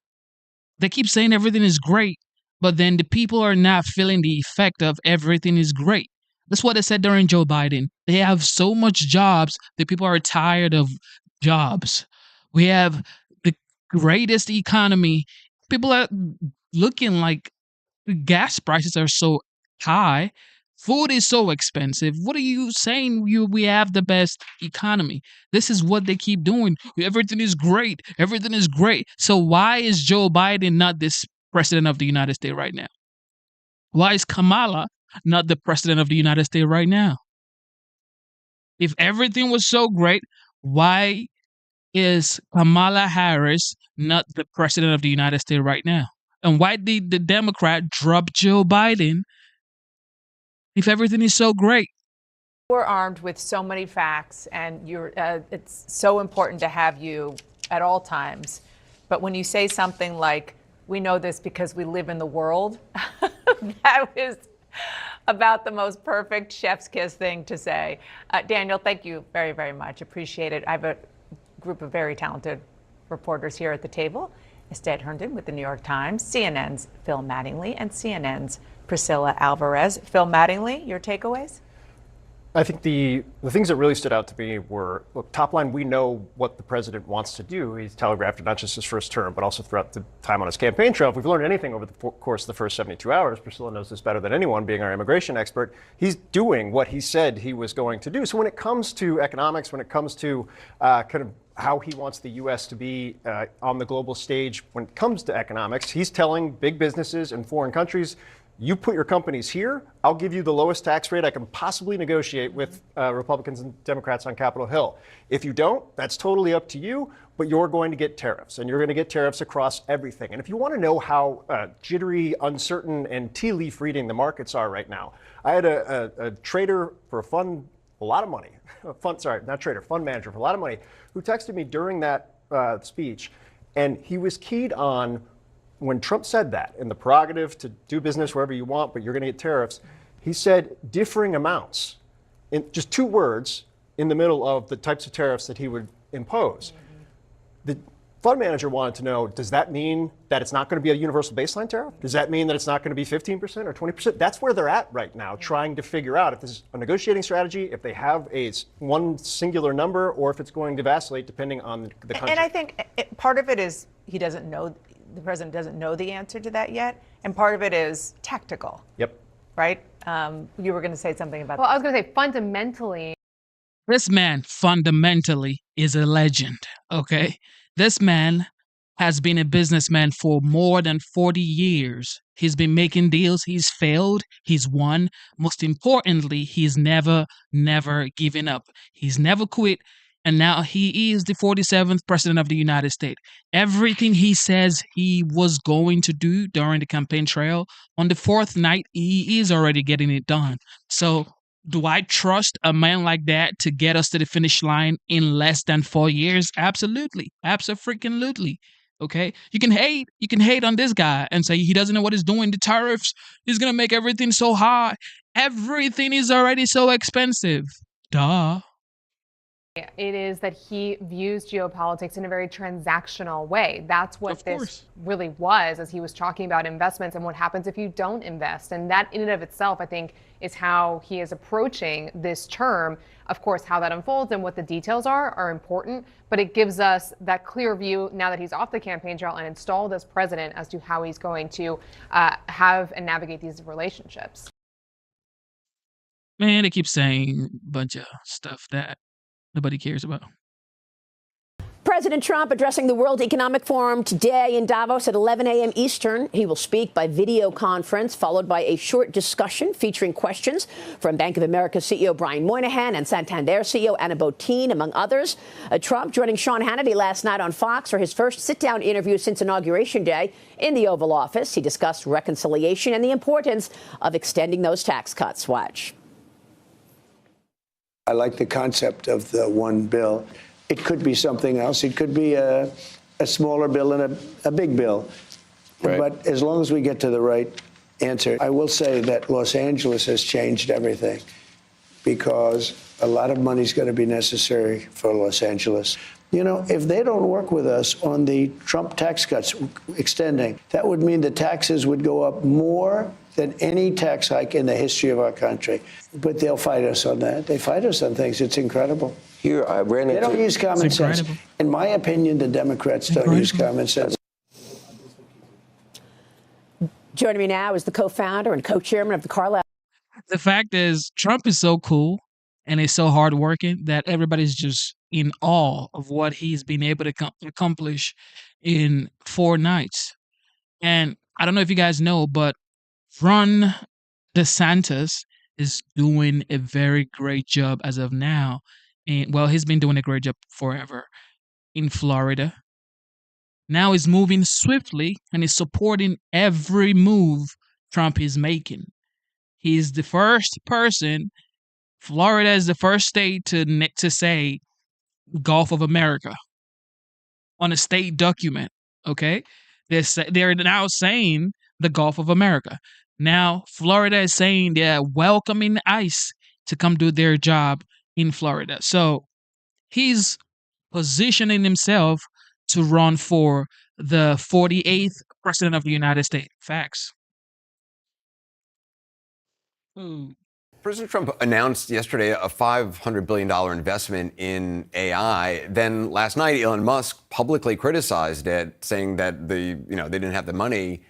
They keep saying everything is great, but then the people are not feeling the effect of everything is great. That's what they said during Joe Biden. They have so much jobs that people are tired of jobs. We have the greatest economy. People are looking like the gas prices are so high. Food is so expensive. What are you saying? We have the best economy. This is what they keep doing. Everything is great. Everything is great. So why is Joe Biden not this president of the United States right now? Why is Kamala not the president of the United States right now? If everything was so great, why is Kamala Harris not the president of the United States right now? And why did the Democrat drop Joe Biden if everything is so great? We're armed with so many facts, and it's so important to have you at all times. But when you say something like, we know this because we live in the world, that is about the most perfect chef's kiss thing to say. Daniel, thank you very, very much. Appreciate it. I have a group of very talented reporters here at the table. Estelle Herndon with the New York Times, CNN's Phil Mattingly, and CNN's Priscilla Alvarez. Phil Mattingly, your takeaways? I think the things that really stood out to me were, look, top line, we know what the president wants to do. He's telegraphed it not just his first term, but also throughout the time on his campaign trail. If we've learned anything over the course of the first 72 hours, Priscilla knows this better than anyone, being our immigration expert, he's doing what he said he was going to do. So when it comes to economics, when it comes to kind of how he wants the U.S. to be on the global stage when it comes to economics, he's telling big businesses in foreign countries, you put your companies here, I'll give you the lowest tax rate I can possibly negotiate with Republicans and Democrats on Capitol Hill. If you don't, that's totally up to you, but you're going to get tariffs, and you're going to get tariffs across everything. And if you want to know how jittery, uncertain, and tea leaf reading the markets are right now, I had a trader for a fund, a lot of money, fund manager for a lot of money, who texted me during that speech, and he was keyed on when Trump said that, in the prerogative to do business wherever you want, but you're going to get tariffs, he said differing amounts, in just 2 words in the middle of the types of tariffs that he would impose. The fund manager wanted to know, does that mean that it's not going to be a universal baseline tariff? Does that mean that it's not going to be 15% or 20%? That's where they're at right now, trying to figure out if this is a negotiating strategy, if they have one singular number, or if it's going to vacillate depending on the country. And I think part of it is he doesn't know, the president doesn't know the answer to that yet, and part of it is tactical. Yep. Right? You were going to say something about Well, I was going to say fundamentally. This man fundamentally is a legend, okay? This man has been a businessman for more than 40 years. He's been making deals. He's failed. He's won. Most importantly, he's never given up. He's never quit. And now he is the 47th president of the United States. Everything he says he was going to do during the campaign trail, on the 4th night, he is already getting it done. So do I trust a man like that to get us to the finish line in less than 4 years? Absolutely. Abso-freaking-lutely. Okay? You can hate on this guy and say he doesn't know what he's doing. The tariffs is going to make everything so high. Everything is already so expensive. Duh. It is that he views geopolitics in a very transactional way. That's what this really was, as he was talking about investments and what happens if you don't invest. And that in and of itself, I think, is how he is approaching this term. Of course, how that unfolds and what the details are important, but it gives us that clear view now that he's off the campaign trail and installed as president as to how he's going to have and navigate these relationships. Man, they keep saying a bunch of stuff that nobody cares about. President Trump addressing the World Economic Forum today in Davos at 11 a.m. Eastern. He will speak by video conference, followed by a short discussion featuring questions from Bank of America CEO Brian Moynihan and Santander CEO Anna Botín, among others. Trump joining Sean Hannity last night on Fox for his first sit-down interview since Inauguration Day in the Oval Office. He discussed reconciliation and the importance of extending those tax cuts. Watch. I like the concept of the one bill. It could be something else. It could be a smaller bill and a big bill. Right. But as long as we get to the right answer, I will say that Los Angeles has changed everything, because a lot of money is going to be necessary for Los Angeles. You know, if they don't work with us on the Trump tax cuts extending, that would mean the taxes would go up more than any tax hike in the history of our country. But they'll fight us on that. They fight us on things. It's incredible. Here, I ran into. They don't use common sense. In my opinion, the Democrats don't use common sense. Joining me now is the co-founder and co-chairman of the Carlyle. The fact is, Trump is so cool and is so hardworking that everybody's just in awe of what he's been able to accomplish in 4 nights. And I don't know if you guys know, but Ron DeSantis is doing a very great job as of now. And well, he's been doing a great job forever in Florida. Now he's moving swiftly and is supporting every move Trump is making. He's the first person. Florida is the first state to say Gulf of America on a state document. Okay, they're now saying the Gulf of America. Now Florida is saying they're welcoming ICE to come do their job in Florida. So he's positioning himself to run for the 48th president of the United States. Facts. President Trump announced yesterday a $500 billion investment in AI. Then last night, Elon Musk publicly criticized it, saying that they didn't have the money.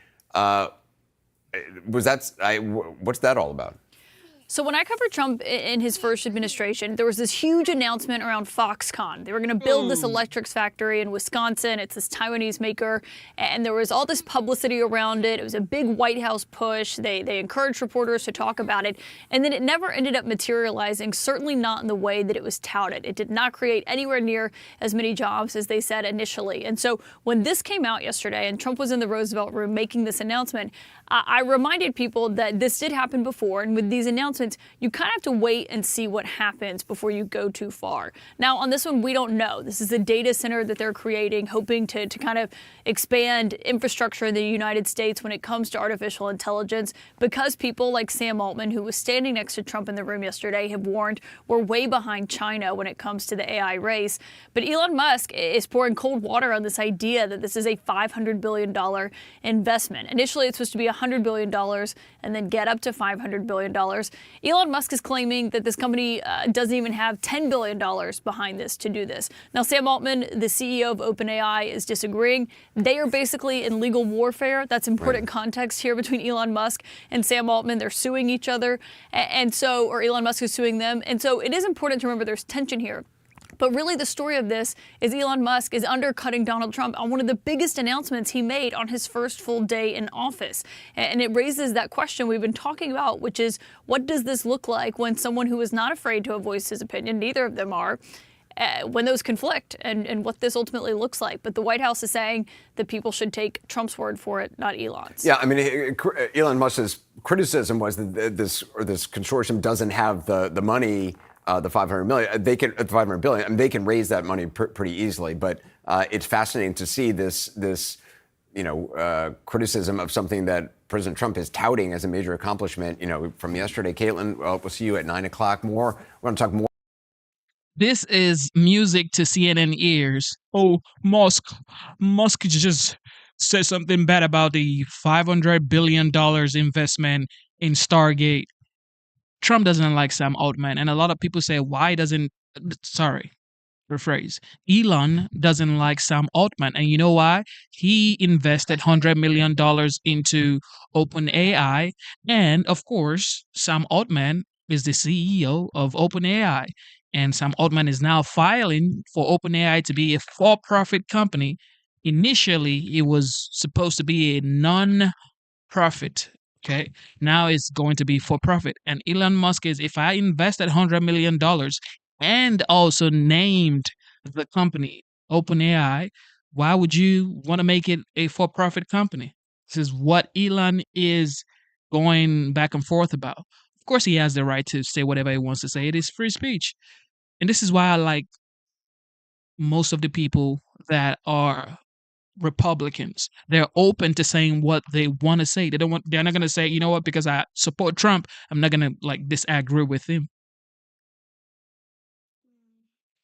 What's that all about? So when I covered Trump in his first administration, there was this huge announcement around Foxconn. They were going to build this electrics factory in Wisconsin. It's this Taiwanese maker. And there was all this publicity around it. It was a big White House push. They encouraged reporters to talk about it. And then it never ended up materializing, certainly not in the way that it was touted. It did not create anywhere near as many jobs as they said initially. And so when this came out yesterday and Trump was in the Roosevelt Room making this announcement, I reminded people that this did happen before. And with these announcements, you kind of have to wait and see what happens before you go too far. Now, on this one, we don't know. This is a data center that they're creating, hoping to kind of expand infrastructure in the United States when it comes to artificial intelligence, because people like Sam Altman, who was standing next to Trump in the room yesterday, have warned we're way behind China when it comes to the AI race. But Elon Musk is pouring cold water on this idea that this is a $500 billion investment. Initially, it's supposed to be $100 billion and then get up to $500 billion. Elon Musk is claiming that this company doesn't even have $10 billion behind this to do this. Now, Sam Altman, the CEO of OpenAI, is disagreeing. They are basically in legal warfare. That's important context here between Elon Musk and Sam Altman. They're suing each other. Or Elon Musk is suing them. And so it is important to remember there's tension here. But really the story of this is Elon Musk is undercutting Donald Trump on one of the biggest announcements he made on his first full day in office. And it raises that question we've been talking about, which is, what does this look like when someone who is not afraid to have voiced his opinion, neither of them are, when those conflict, and what this ultimately looks like. But the White House is saying that people should take Trump's word for it, not Elon's. Yeah, I mean, Elon Musk's criticism was that this consortium doesn't have the money. The $500 million, $500 billion. I mean, they can raise that money pretty easily. But it's fascinating to see this criticism of something that President Trump is touting as a major accomplishment. From yesterday, Caitlin. We'll see you at 9 o'clock. We're going to talk more. This is music to CNN ears. Oh, Musk just said something bad about the $500 billion investment in Stargate. Trump doesn't like Sam Altman, and a lot of people say, Elon doesn't like Sam Altman, and you know why? He invested $100 million into OpenAI, and of course, Sam Altman is the CEO of OpenAI, and Sam Altman is now filing for OpenAI to be a for-profit company. Initially, it was supposed to be a non-profit. Okay, now it's going to be for profit. And Elon Musk is, if I invested $100 million and also named the company OpenAI, why would you want to make it a for profit company? This is what Elon is going back and forth about. Of course, he has the right to say whatever he wants to say. It is free speech. And this is why I like most of the people that are Republicans. They're open to saying what they want to say. They're not going to say, you know what, because I support Trump, I'm not going to disagree with him.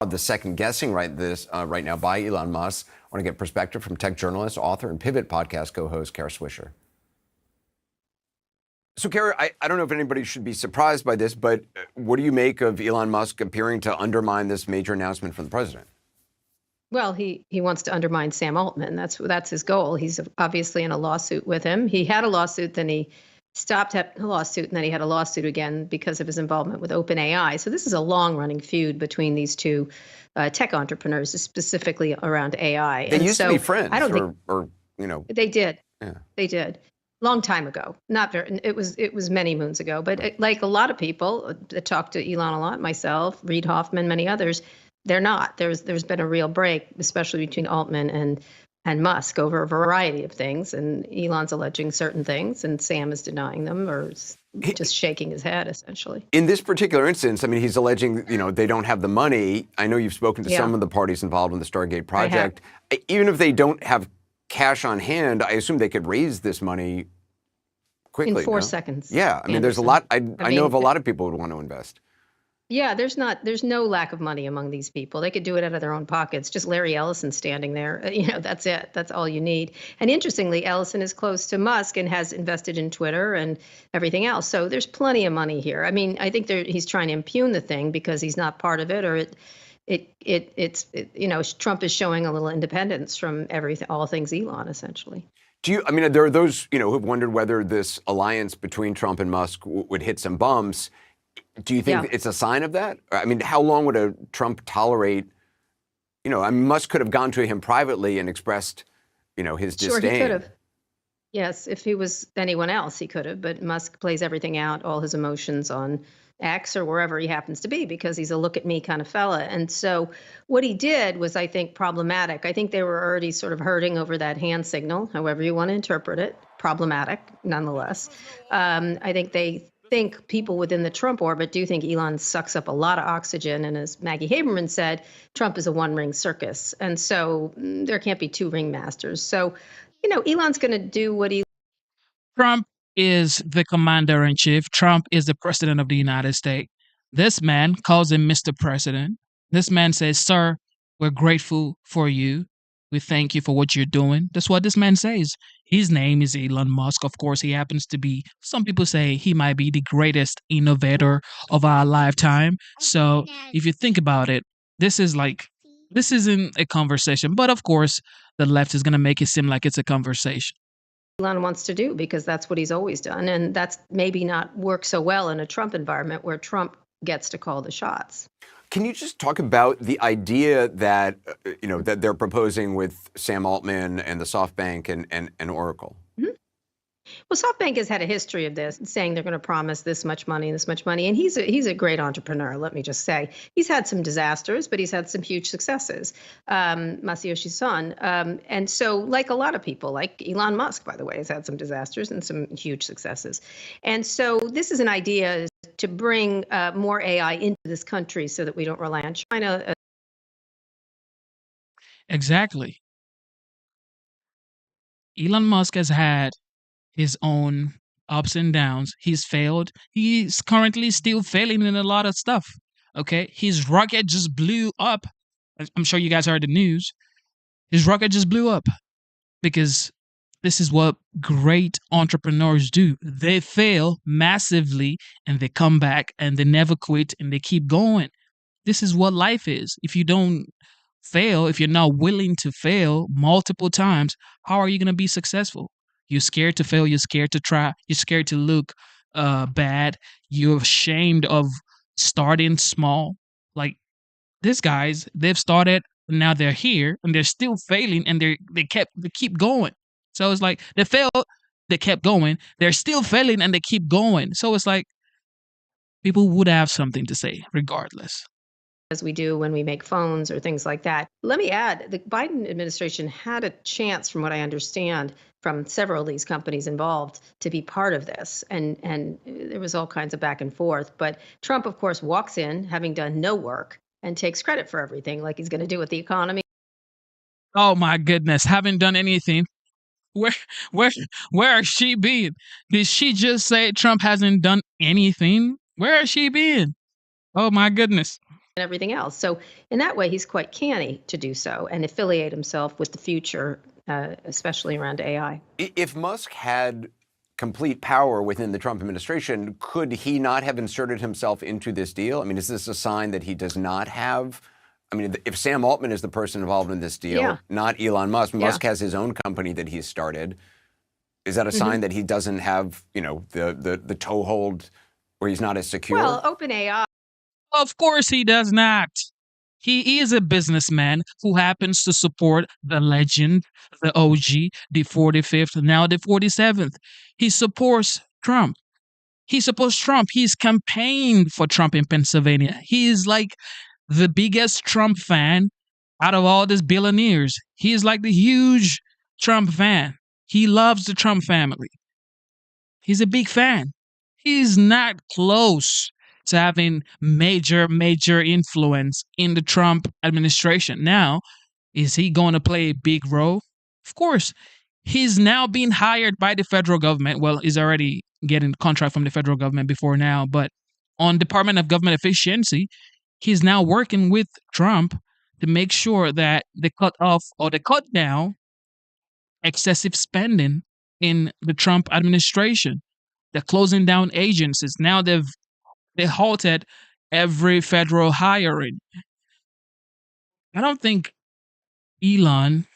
The second guessing right now by Elon Musk. I want to get perspective from tech journalist, author, and Pivot podcast co-host Kara Swisher. So, Kara, I don't know if anybody should be surprised by this, but what do you make of Elon Musk appearing to undermine this major announcement from the president? Well, he wants to undermine Sam Altman. That's his goal. He's obviously in a lawsuit with him. He had a lawsuit, then he stopped a lawsuit, and then he had a lawsuit again because of his involvement with OpenAI. So this is a long-running feud between these two tech entrepreneurs, specifically around AI. They used to be friends, They did. Yeah. They did. Long time ago. Not very. It was many moons ago. But like a lot of people that talk to Elon a lot, myself, Reid Hoffman, many others, they're not. There's been a real break, especially between Altman and Musk over a variety of things. And Elon's alleging certain things, and Sam is denying them or just shaking his head, essentially. In this particular instance, I mean, he's alleging, they don't have the money. I know you've spoken to some of the parties involved in the Stargate project. Even if they don't have cash on hand, I assume they could raise this money quickly. In 4 seconds. Yeah. I mean, there's a lot. I know of a lot of people who would want to invest. Yeah, there's no lack of money among these people. They could do it out of their own pockets. Just Larry Ellison standing there, that's it. That's all you need. And interestingly, Ellison is close to Musk and has invested in Twitter and everything else. So there's plenty of money here. I mean, I think he's trying to impugn the thing because he's not part of it, or Trump is showing a little independence from all things Elon, essentially. There are those, who've wondered whether this alliance between Trump and Musk would hit some bumps. Do you think it's a sign of that? I mean, how long would a Trump tolerate, Musk could have gone to him privately and expressed, his disdain. Sure, he could have. Yes, if he was anyone else, he could have. But Musk plays everything out, all his emotions on X or wherever he happens to be, because he's a look at me kind of fella. And so what he did was, I think, problematic. I think they were already sort of hurting over that hand signal, however you want to interpret it. Problematic, nonetheless. I think people within the Trump orbit do think Elon sucks up a lot of oxygen. And as Maggie Haberman said, Trump is a one-ring circus. And so there can't be two ringmasters. So, Elon's going to do what he... Trump is the commander-in-chief. Trump is the president of the United States. This man calls him Mr. President. This man says, sir, we're grateful for you. We thank you for what you're doing. That's what this man says. His name is Elon Musk. Of course, he happens to be, some people say he might be the greatest innovator of our lifetime. So if you think about it, this isn't a conversation. But of course, the left is going to make it seem like it's a conversation. Elon wants to do, because that's what he's always done. And that's maybe not work so well in a Trump environment where Trump gets to call the shots. Can you just talk about the idea that, that they're proposing with Sam Altman and the SoftBank and Oracle? Mm-hmm. Well, SoftBank has had a history of this, saying they're going to promise this much money and this much money. And he's a great entrepreneur, let me just say. He's had some disasters, but he's had some huge successes, Masayoshi Son. And so, like a lot of people, like Elon Musk, by the way, has had some disasters and some huge successes. And so this is an idea to bring more AI into this country so that we don't rely on China. Exactly. Elon Musk has had his own ups and downs. He's failed. He's currently still failing in a lot of stuff. Okay. His rocket just blew up. I'm sure you guys heard the news. His rocket just blew up because this is what great entrepreneurs do. They fail massively and they come back and they never quit and they keep going. This is what life is. If you don't fail, if you're not willing to fail multiple times, how are you going to be successful? You're scared to fail. You're scared to try. You're scared to look bad. You're ashamed of starting small. Like these guys, they've started, now they're here, and they're still failing, and they keep going. So it's like they failed, they kept going. They're still failing, and they keep going. So it's like people would have something to say regardless. As we do when we make phones or things like that. Let me add, the Biden administration had a chance, from what I understand, from several of these companies involved to be part of this. And there was all kinds of back and forth. But Trump, of course, walks in having done no work and takes credit for everything, like he's going to do with the economy. Oh, my goodness. Haven't done anything. Where has she been? Did she just say Trump hasn't done anything? Where has she been? Oh, my goodness. And everything else. So in that way, he's quite canny to do so and affiliate himself with the future, especially around AI. If Musk had complete power within the Trump administration, could he not have inserted himself into this deal? I mean, is this a sign that he does not have? I mean, if Sam Altman is the person involved in this deal, not Elon Musk, Musk has his own company that he's started. Is that a sign that he doesn't have, the toehold where he's not as secure? Well, OpenAI. Of course he does not. He is a businessman who happens to support the legend, the OG, the 45th, now the 47th. He supports Trump. He supports Trump. He's campaigned for Trump in Pennsylvania. He is like the biggest Trump fan out of all these billionaires. He is like the huge Trump fan. He loves the Trump family. He's a big fan. He's not close to having major influence in the Trump administration. Now, is he going to play a big role? Of course. He's now being hired by the federal government. Well, he's already getting contract from the federal government before now, but on Department of Government Efficiency, he's now working with Trump to make sure that they cut off or they cut down excessive spending in the Trump administration. They're closing down agencies. Now they halted every federal hiring. I don't think Elon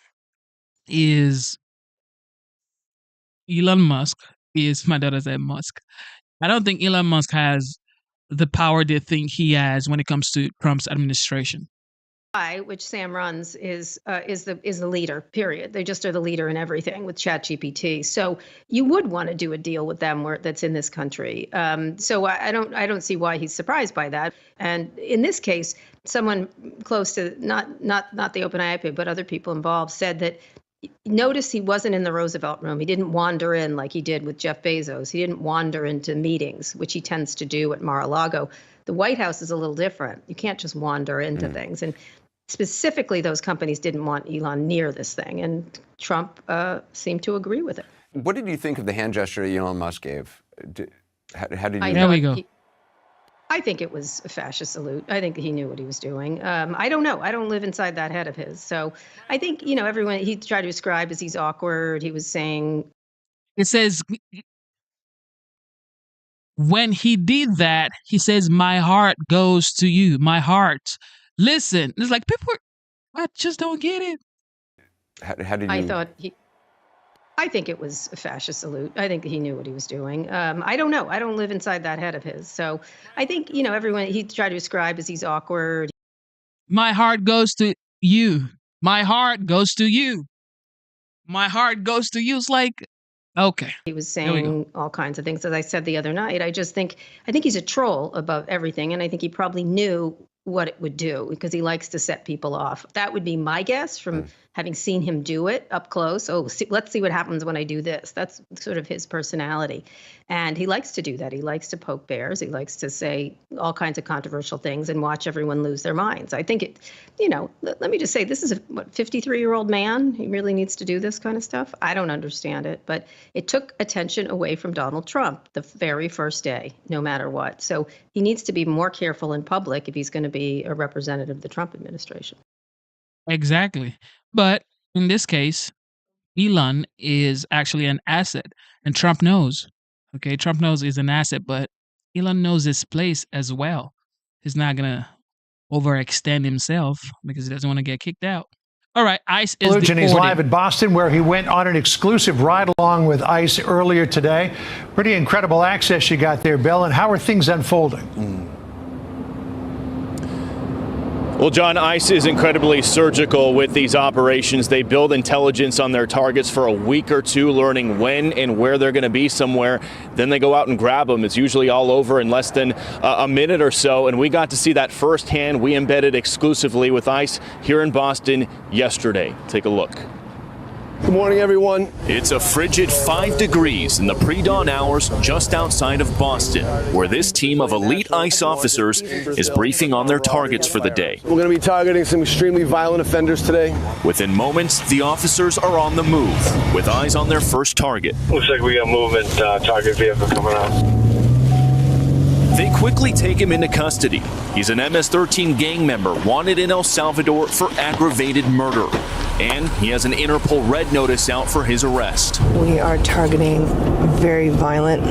Musk is, my daughter said Musk. I don't think Elon Musk has the power they think he has when it comes to Trump's administration. Which Sam runs is the leader. Period. They just are the leader in everything with ChatGPT. So you would want to do a deal with them that's in this country. So I don't see why he's surprised by that. And in this case, someone close to not the OpenAI, but other people involved said that. Notice he wasn't in the Roosevelt room. He didn't wander in like he did with Jeff Bezos. He didn't wander into meetings, which he tends to do at Mar-a-Lago. The White House is a little different. You can't just wander into things. And specifically, those companies didn't want Elon near this thing. And Trump seemed to agree with it. What did you think of the hand gesture Elon Musk gave? How did you? There we go. I think it was a fascist salute. I think he knew what he was doing. I don't know. I don't live inside that head of his. So I think, everyone, he tried to describe as he's awkward. He was saying. It says, when he did that, he says, my heart goes to you. My heart. Listen, it's like people, I just don't get it. How did you? I think it was a fascist salute. I think he knew what he was doing. I don't know. I don't live inside that head of his. So I think, everyone, he tried to describe as he's awkward. My heart goes to you. My heart goes to you. My heart goes to you. It's like, okay. He was saying all kinds of things. As I said the other night, I think he's a troll above everything. And I think he probably knew what it would do because he likes to set people off. That would be my guess from having seen him do it up close. Let's see what happens when I do this. That's sort of his personality. And he likes to do that. He likes to poke bears. He likes to say all kinds of controversial things and watch everyone lose their minds. I think let me just say, this is a 53-year-old man. He really needs to do this kind of stuff. I don't understand it, but it took attention away from Donald Trump the very first day, no matter what. So he needs to be more careful in public if he's going to be a representative of the Trump administration. Exactly. But in this case, Elon is actually an asset, and Trump knows. Okay, Trump knows he's an asset, but Elon knows his place as well. He's not going to overextend himself because he doesn't want to get kicked out. All right, ICE is deported. He's live in Boston, where he went on an exclusive ride-along with ICE earlier today. Pretty incredible access you got there, Bill. And how are things unfolding? Well, John, ICE is incredibly surgical with these operations. They build intelligence on their targets for a week or two, learning when and where they're going to be somewhere. Then they go out and grab them. It's usually all over in less than a minute or so. And we got to see that firsthand. We embedded exclusively with ICE here in Boston yesterday. Take a look. Good morning, everyone. It's a frigid 5 degrees in the pre-dawn hours just outside of Boston, where this team of elite ICE officers is briefing on their targets for the day. We're going to be targeting some extremely violent offenders today. Within moments, the officers are on the move, with eyes on their first target. Looks like we got movement, target vehicle coming out. They quickly take him into custody. He's an MS-13 gang member wanted in El Salvador for aggravated murder. And he has an Interpol red notice out for his arrest. We are targeting very violent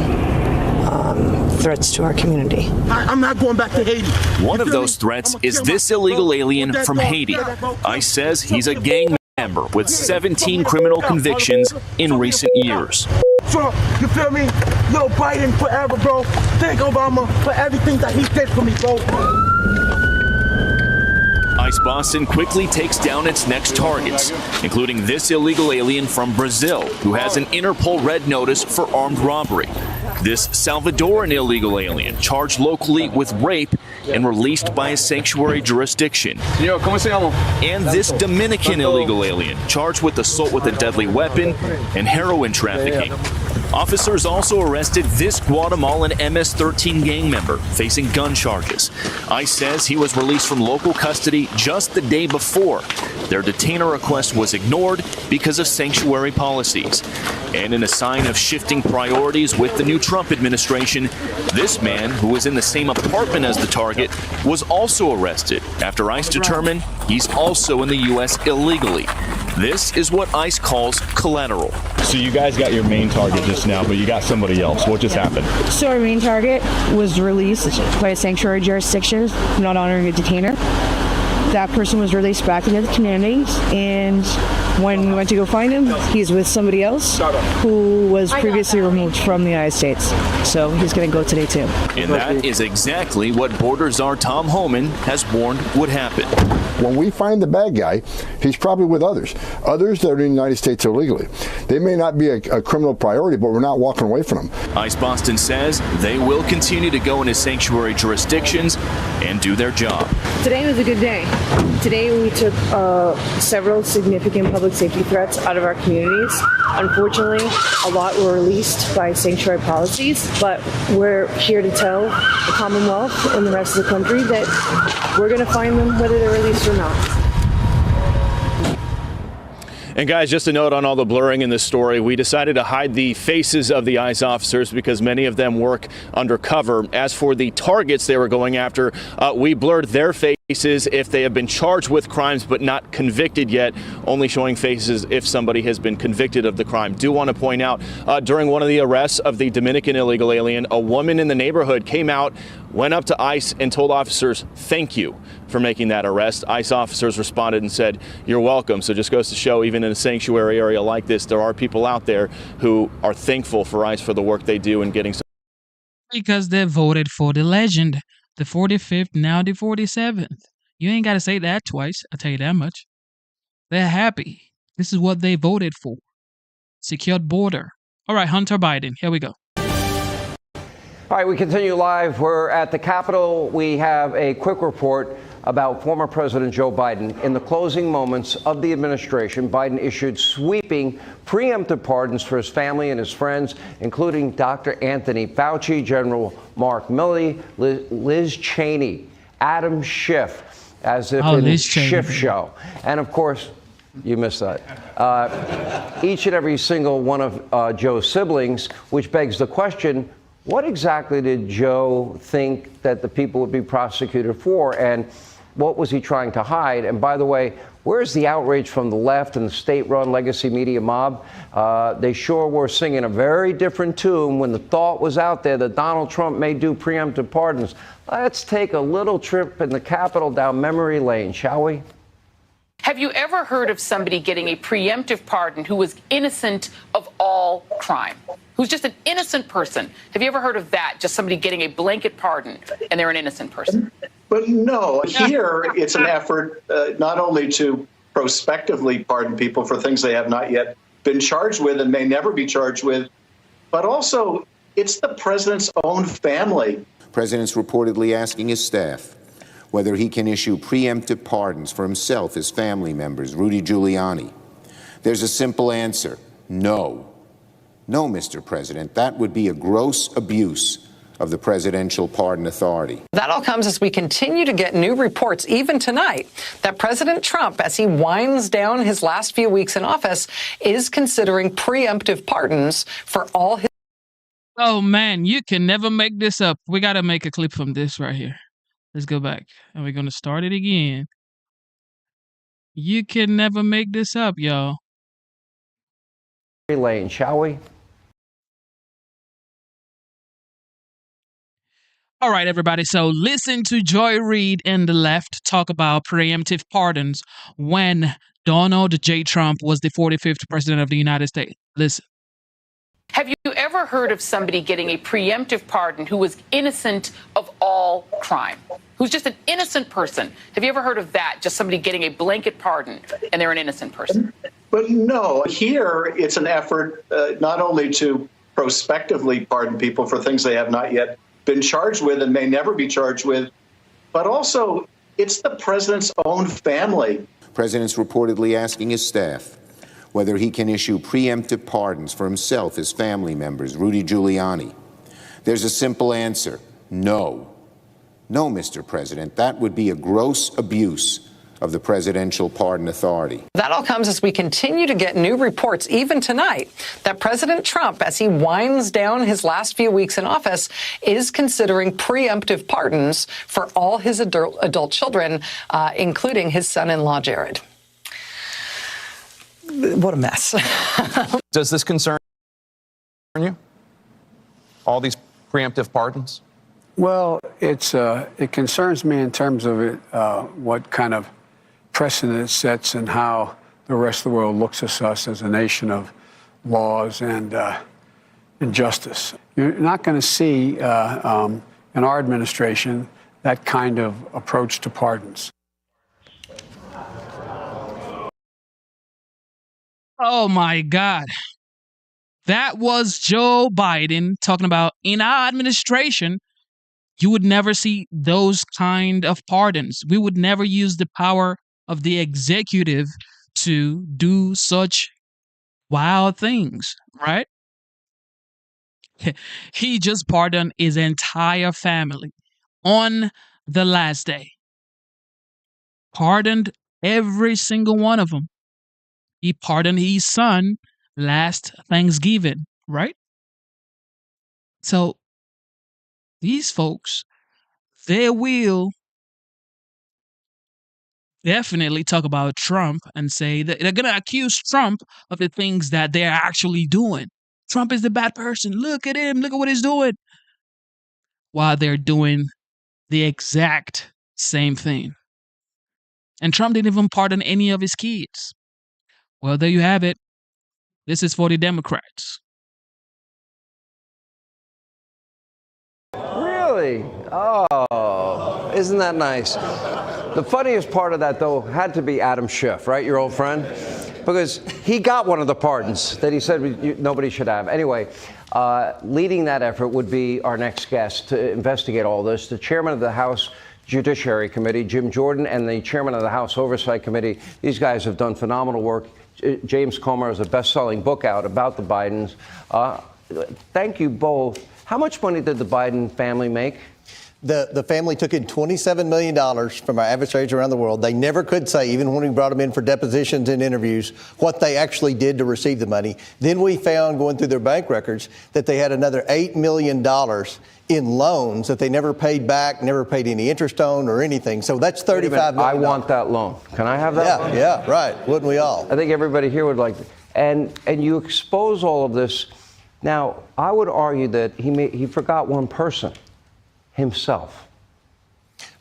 threats to our community. I'm not going back to Haiti. One of those threats is this illegal alien from Haiti. ICE says he's a gang member with 17 criminal convictions in recent years. Trump, you feel me? Little Biden forever, bro. Thank Obama for everything that he did for me, bro. ICE Boston quickly takes down its next targets, including this illegal alien from Brazil who has an Interpol red notice for armed robbery. This Salvadoran illegal alien charged locally with rape and released by a sanctuary jurisdiction. And this Dominican illegal alien charged with assault with a deadly weapon and heroin trafficking. Officers also arrested this Guatemalan MS-13 gang member facing gun charges. ICE says he was released from local custody just the day before. their detainer request was ignored because of sanctuary policies. And in a sign of shifting priorities with the new Trump administration, this man, who was in the same apartment as the target, was also arrested after ICE determined he's also in the U.S. illegally. This is what ICE calls collateral. So you guys got your main target just now, but you got somebody else. What just happened? So our main target was released by a sanctuary jurisdiction, not honoring a detainer. That person was released back into the community, and when we went to go find him, he's with somebody else who was previously removed from the United States. So he's going to go today too. And that is exactly what Border Czar Tom Homan has warned would happen. When we find the bad guy, he's probably with others that are in the United States illegally. They may not be a criminal priority, but we're not walking away from them. ICE Boston says they will continue to go into sanctuary jurisdictions and do their job. Today was a good day. Today we took several significant public safety threats out of our communities. Unfortunately, a lot were released by sanctuary policies, but we're here to tell the Commonwealth and the rest of the country that we're going to find them whether they're released or not. And guys, just a note on all the blurring in this story. We decided to hide the faces of the ICE officers because many of them work undercover. As for the targets they were going after, we blurred their faces if they have been charged with crimes but not convicted yet, only showing faces if somebody has been convicted of the crime. Do want to point out, during one of the arrests of the Dominican illegal alien, a woman in the neighborhood came out, went up to ICE and told officers, "Thank you for making that arrest." ICE officers responded and said, "You're welcome." So just goes to show, even in a sanctuary area like this, there are people out there who are thankful for ICE for the work they do in getting some. Because they voted for the legend, the 45th, now the 47th. You ain't got to say that twice, I'll tell you that much. They're happy. This is what they voted for. Secured border. All right, Hunter Biden, here we go. All right, we continue live. We're at the Capitol. We have a quick report about former President Joe Biden. In the closing moments of the administration, Biden issued sweeping preemptive pardons for his family and his friends, including Dr. Anthony Fauci, General Mark Milley, Liz Cheney, Adam Schiff, as if in his Schiff show. And of course, you missed that. Each and every single one of Joe's siblings, which begs the question, what exactly did Joe think that the people would be prosecuted for, and what was he trying to hide? And by the way, where's the outrage from the left and the state-run legacy media mob? They sure were singing a very different tune when the thought was out there that Donald Trump may do preemptive pardons. Let's take a little trip in the Capitol down memory lane, shall we? Have you ever heard of somebody getting a preemptive pardon who was innocent of all crime? Who's just an innocent person? Have you ever heard of that? Just somebody getting a blanket pardon and they're an innocent person? But no, here it's an effort not only to prospectively pardon people for things they have not yet been charged with and may never be charged with, but also it's the president's own family. The president's reportedly asking his staff whether he can issue preemptive pardons for himself, his family members, Rudy Giuliani. There's a simple answer: no. No, Mr. President, that would be a gross abuse of the presidential pardon authority. That all comes as we continue to get new reports, even tonight, that President Trump, as he winds down his last few weeks in office, is considering preemptive pardons for all his. Oh, man, you can never make this up. We got to make a clip from this right here. Let's go back. And we're going to start it again. You can never make this up, y'all. Lane, shall we? All right, everybody. So listen to Joy Reid and the left talk about preemptive pardons when Donald J. Trump was the 45th president of the United States. Listen. Have you ever heard of somebody getting a preemptive pardon who was innocent of all crime? Who's just an innocent person? Have you ever heard of that? Just somebody getting a blanket pardon and they're an innocent person? But no, here it's an effort not only to prospectively pardon people for things they have not yet been charged with and may never be charged with, but also it's the president's own family. The president's reportedly asking his staff whether he can issue preemptive pardons for himself, his family members, Rudy Giuliani. There's a simple answer: no. No, Mr. President, that would be a gross abuse of the Presidential Pardon Authority. That all comes as we continue to get new reports, even tonight, that President Trump, as he winds down his last few weeks in office, is considering preemptive pardons for all his adult children, including his son-in-law, Jared. What a mess. Does this concern you? All these preemptive pardons? Well, it concerns me in terms of what kind of precedent it sets and how the rest of the world looks at us as a nation of laws and justice. You're not going to see in our administration that kind of approach to pardons. Oh my God. That was Joe Biden talking about in our administration, you would never see those kind of pardons. We would never use the power of the executive to do such wild things, right? He just pardoned his entire family on the last day. Pardoned every single one of them. He pardoned his son last Thanksgiving, right? So these folks, they will definitely talk about Trump and say that they're going to accuse Trump of the things that they're actually doing. Trump is the bad person. Look at him. Look at what he's doing. While they're doing the exact same thing. And Trump didn't even pardon any of his kids. Well, there you have it. This is for the Democrats. Really? Oh, isn't that nice? The funniest part of that, though, had to be Adam Schiff, right? Your old friend? Because he got one of the pardons that he said nobody should have. Anyway, leading that effort would be our next guest to investigate all this, the chairman of the House Judiciary Committee, Jim Jordan, and the chairman of the House Oversight Committee. These guys have done phenomenal work. James Comer has a best-selling book out about the Bidens. Thank you both. How much money did the Biden family make? The family took in $27 million from our adversaries around the world. They never could say, even when we brought them in for depositions and interviews, what they actually did to receive the money. Then we found, going through their bank records, that they had another $8 million in loans that they never paid back, never paid any interest on or anything. So that's $35 million. I want that loan. Can I have that loan? Yeah, right. Wouldn't we all? I think everybody here would like that. And you expose all of this. Now, I would argue that he forgot one person. Himself.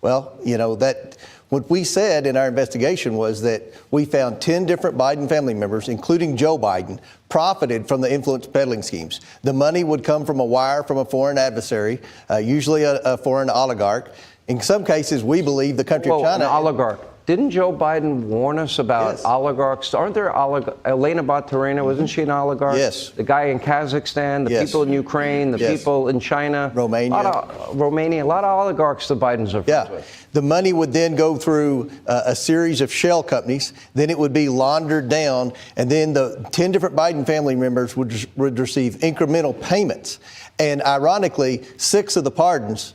Well, you know, that what we said in our investigation was that we found 10 different Biden family members, including Joe Biden, profited from the influence peddling schemes. The money would come from a wire from a foreign adversary, usually a foreign oligarch. In some cases, we believe the country of China. An oligarch. Didn't Joe Biden warn us about oligarchs? Aren't there Elena Baturina, wasn't she an oligarch? Yes. The guy in Kazakhstan, the people in Ukraine, the people in China. Romania. A lot of oligarchs the Bidens are friends with. The money would then go through a series of shell companies. Then it would be laundered down. And then the 10 different Biden family members would receive incremental payments. And ironically, 6 of the pardons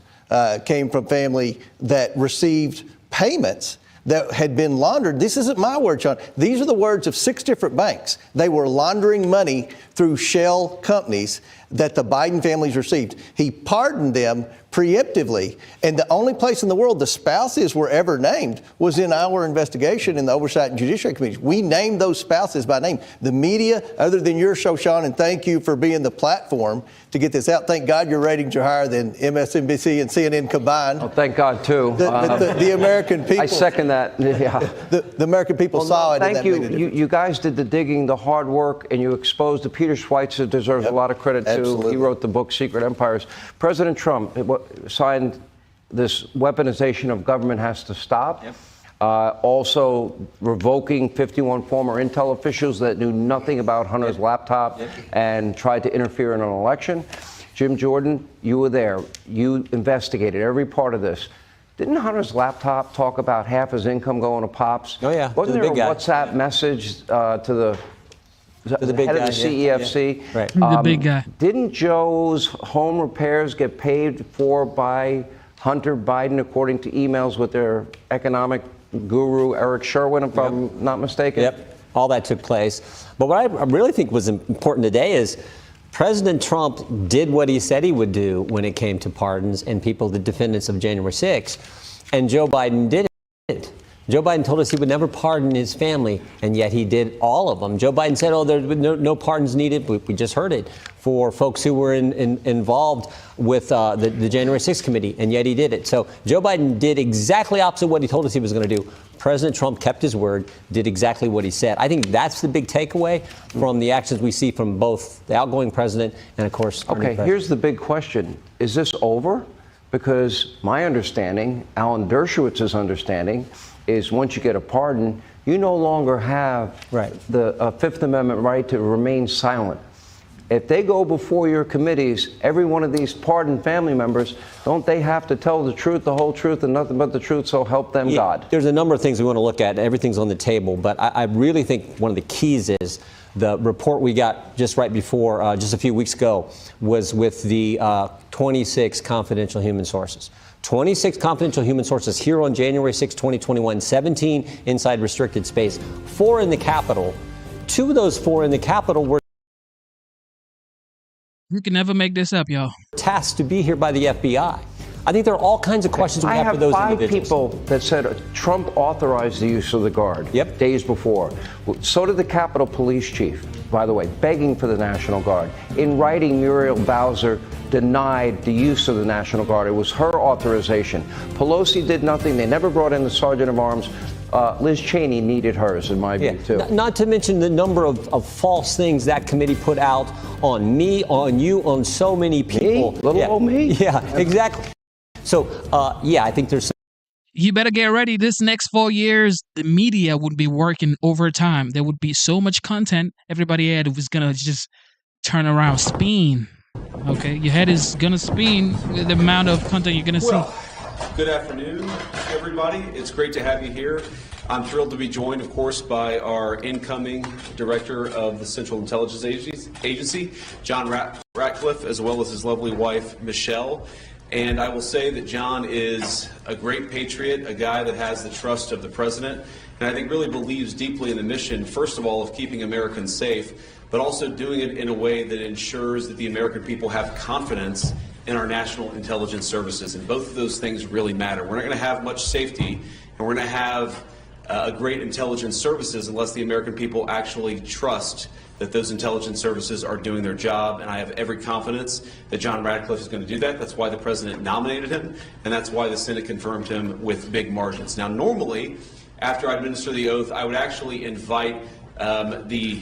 came from family that received payments that had been laundered. This isn't my word, Sean. These are the words of 6 different banks. They were laundering money through shell companies that the Biden families received. He pardoned them preemptively. And the only place in the world the spouses were ever named was in our investigation in the Oversight and Judiciary Committee. We named those spouses by name. The media, other than your show, Sean, and thank you for being the platform to get this out. Thank God your ratings are higher than MSNBC and CNN combined. Oh, thank God, too. The American people. I second that. Yeah. The American people saw it. Thank you. You guys did the digging, the hard work, and you exposed the Peter Schweizer deserves a lot of credit, too. Absolutely. He wrote the book Secret Empires. President Trump signed this weaponization of government has to stop. Yep. Also revoking 51 former intel officials that knew nothing about Hunter's laptop and tried to interfere in an election. Jim Jordan, you were there. You investigated every part of this. Didn't Hunter's laptop talk about half his income going to Pops? Oh, yeah. Wasn't there a WhatsApp message to the head of the CEFC? Yeah. Right. The big guy. Didn't Joe's home repairs get paid for by Hunter Biden, according to emails with their economic guru Eric Sherwin, if I'm not mistaken. Yep, all that took place. But what I really think was important today is President Trump did what he said he would do when it came to pardons and people, the defendants of January 6th, and Joe Biden did it. Joe Biden told us he would never pardon his family, and yet he did all of them. Joe Biden said, there were no pardons needed. We just heard it for folks who were involved with the January 6th committee, and yet he did it. So Joe Biden did exactly opposite what he told us he was going to do. President Trump kept his word, did exactly what he said. I think that's the big takeaway from the actions we see from both the outgoing president and, of course, our new president. Here's the big question. Is this over? Because my understanding, Alan Dershowitz's understanding, is once you get a pardon, you no longer have the Fifth Amendment right to remain silent. If they go before your committees, every one of these pardoned family members, don't they have to tell the truth, the whole truth, and nothing but the truth, so help them God? There's a number of things we want to look at. Everything's on the table. But I really think one of the keys is the report we got just right before, just a few weeks ago, was with the 26 confidential human sources. 26 confidential human sources here on January 6, 2021, 17 inside restricted space, 4 in the Capitol. 2 of those 4 in the Capitol were You can never make this up, y'all. tasked to be here by the FBI. I think there are all kinds of questions we have for those I have 5 individuals. people that said Trump authorized the use of the Guard days before. So did the Capitol Police Chief, by the way, begging for the National Guard. In writing, Muriel Bowser denied the use of the National Guard. It was her authorization. Pelosi did nothing. They never brought in the Sergeant of Arms. Liz Cheney needed hers, in my view, too. Not to mention the number of false things that committee put out on me, on you, on so many people. Little old me? Yeah, exactly. So, I think there's You better get ready. This next 4 years, the media would be working overtime. There would be so much content. Everybody head was going to just turn around, spin. Okay, your head is going to spin with the amount of content you're going to see. Good afternoon, everybody. It's great to have you here. I'm thrilled to be joined, of course, by our incoming Director of the Central Intelligence Agency, John Ratcliffe, as well as his lovely wife, Michelle. And I will say that John is a great patriot, a guy that has the trust of the president, and I think really believes deeply in the mission, first of all, of keeping Americans safe, but also doing it in a way that ensures that the American people have confidence in our national intelligence services. And both of those things really matter. We're not going to have much safety, and we're going to have a great intelligence services unless the American people actually trust that those intelligence services are doing their job, and I have every confidence that John Ratcliffe is going to do that. That's why the president nominated him, and that's why the Senate confirmed him with big margins. Now, normally, after I administer the oath, I would actually invite the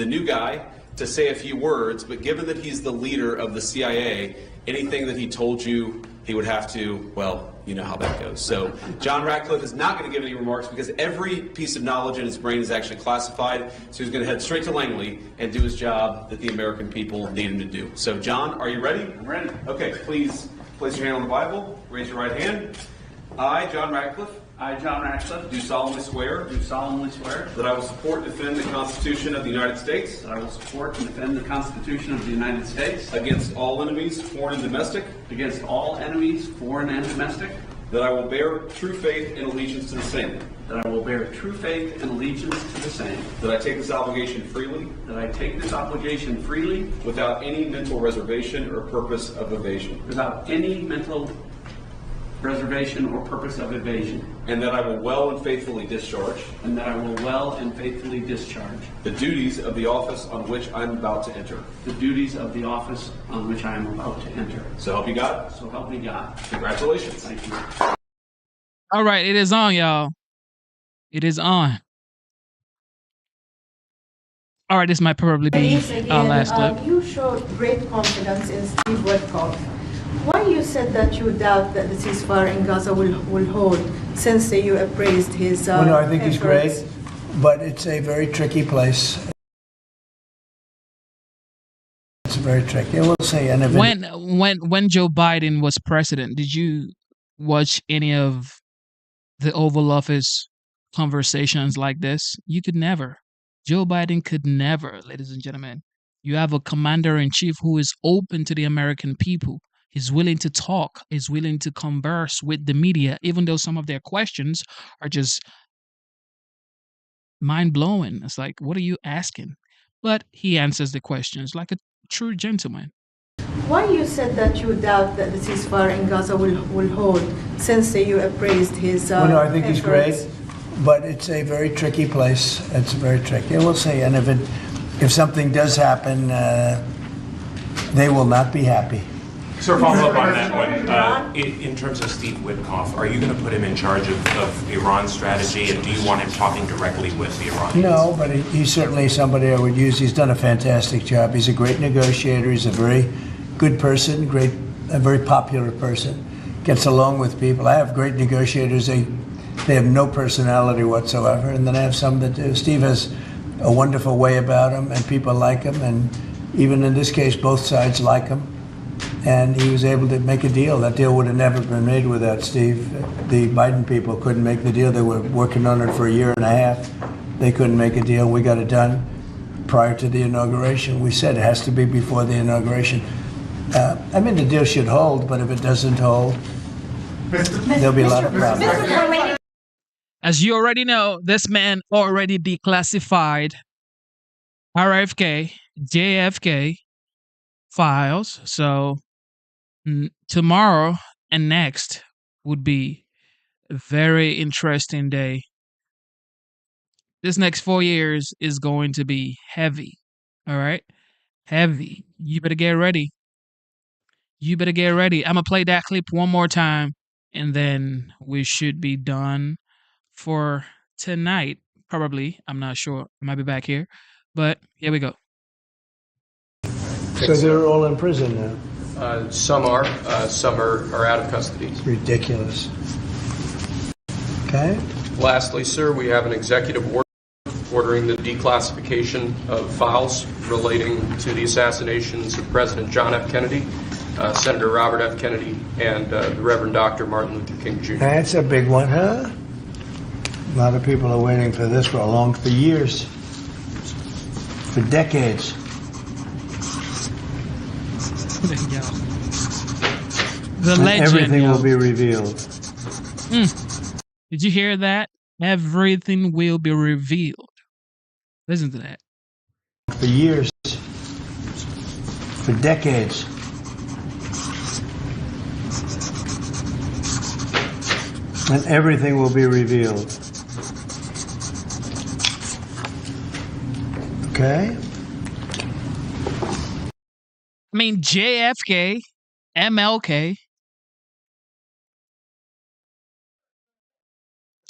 new guy to say a few words, but given that he's the leader of the CIA, anything that he told you, he would have to, well, you know how that goes. So John Ratcliffe is not going to give any remarks because every piece of knowledge in his brain is actually classified. So he's going to head straight to Langley and do his job that the American people need him to do. So John, are you ready? I'm ready. Okay, please place your hand on the Bible. Raise your right hand. I, John Ratcliffe. I, John Ratcliffe, Do solemnly swear. do solemnly swear That I will support and defend the Constitution of the United States. that I will support and defend the Constitution of the United States Against all enemies, foreign and domestic. against all enemies, foreign and domestic, That I will bear true faith and allegiance to the same. that I will bear true faith and allegiance to the same, That I take this obligation freely. that I take this obligation freely Without any mental reservation or purpose of evasion. without any mental reservation or purpose of evasion, And that I will well and faithfully discharge. and that I will well and faithfully discharge The duties of the office on which I'm about to enter. the duties of the office on which I am about to enter. So help you God. So help me God. Congratulations. Thank you. All right, it is on, y'all. It is on. All right, this might probably be our last clip. You showed great confidence in Steve Witkoff. Why you said that you doubt that the ceasefire in Gaza will hold, since you appraised his Well, no, I think he's great, efforts? but it's a very tricky place. It's very tricky. We'll see. And if When Joe Biden was president, did you watch any of the Oval Office conversations like this? You could never. Joe Biden could never, ladies and gentlemen. You have a commander-in-chief who is open to the American people. is willing to talk, is willing to converse with the media, even though some of their questions are just mind blowing. It's like, what are you asking? But he answers the questions like a true gentleman. Why you said that you doubt that the ceasefire in Gaza will hold, since you appraised his Well, no, I think he's efforts? great, but it's a very tricky place. It's very tricky. We'll see. And if something does happen, they will not be happy. Sir, follow up on that one. In terms of Steve Witkoff, are you going to put him in charge of Iran's strategy, and do you want him talking directly with the Iranians? No, but he's certainly somebody I would use. He's done a fantastic job. He's a great negotiator. He's a very good person, a very popular person. Gets along with people. I have great negotiators. They have no personality whatsoever, and then I have some that do. Steve has a wonderful way about him, and people like him, and even in this case, both sides like him. And he was able to make a deal. That deal would have never been made without Steve. The Biden people couldn't make the deal. They were working on it for a year and a half. They couldn't make a deal. We got it done prior to the inauguration. We said it has to be before the inauguration. The deal should hold, but if it doesn't hold, there'll be a lot of problems. As you already know, this man already declassified RFK, JFK files. So tomorrow and next would be a very interesting day. This next 4 years is going to be heavy. All right? Heavy. You better get ready. I'm going to play that clip one more time, and then we should be done for tonight. Probably. I'm not sure. I might be back here. But here we go. So they're all in prison now? Some are out of custody. It's ridiculous. Okay. Lastly, sir, we have an executive order ordering the declassification of files relating to the assassinations of President John F. Kennedy, Senator Robert F. Kennedy, and the Reverend Dr. Martin Luther King Jr. That's a big one, huh? A lot of people are waiting for this for years, for decades. The and legend. Everything will be revealed. Did you hear that? Everything will be revealed. Listen to that. For years, for decades. And everything will be revealed. Okay? JFK, MLK,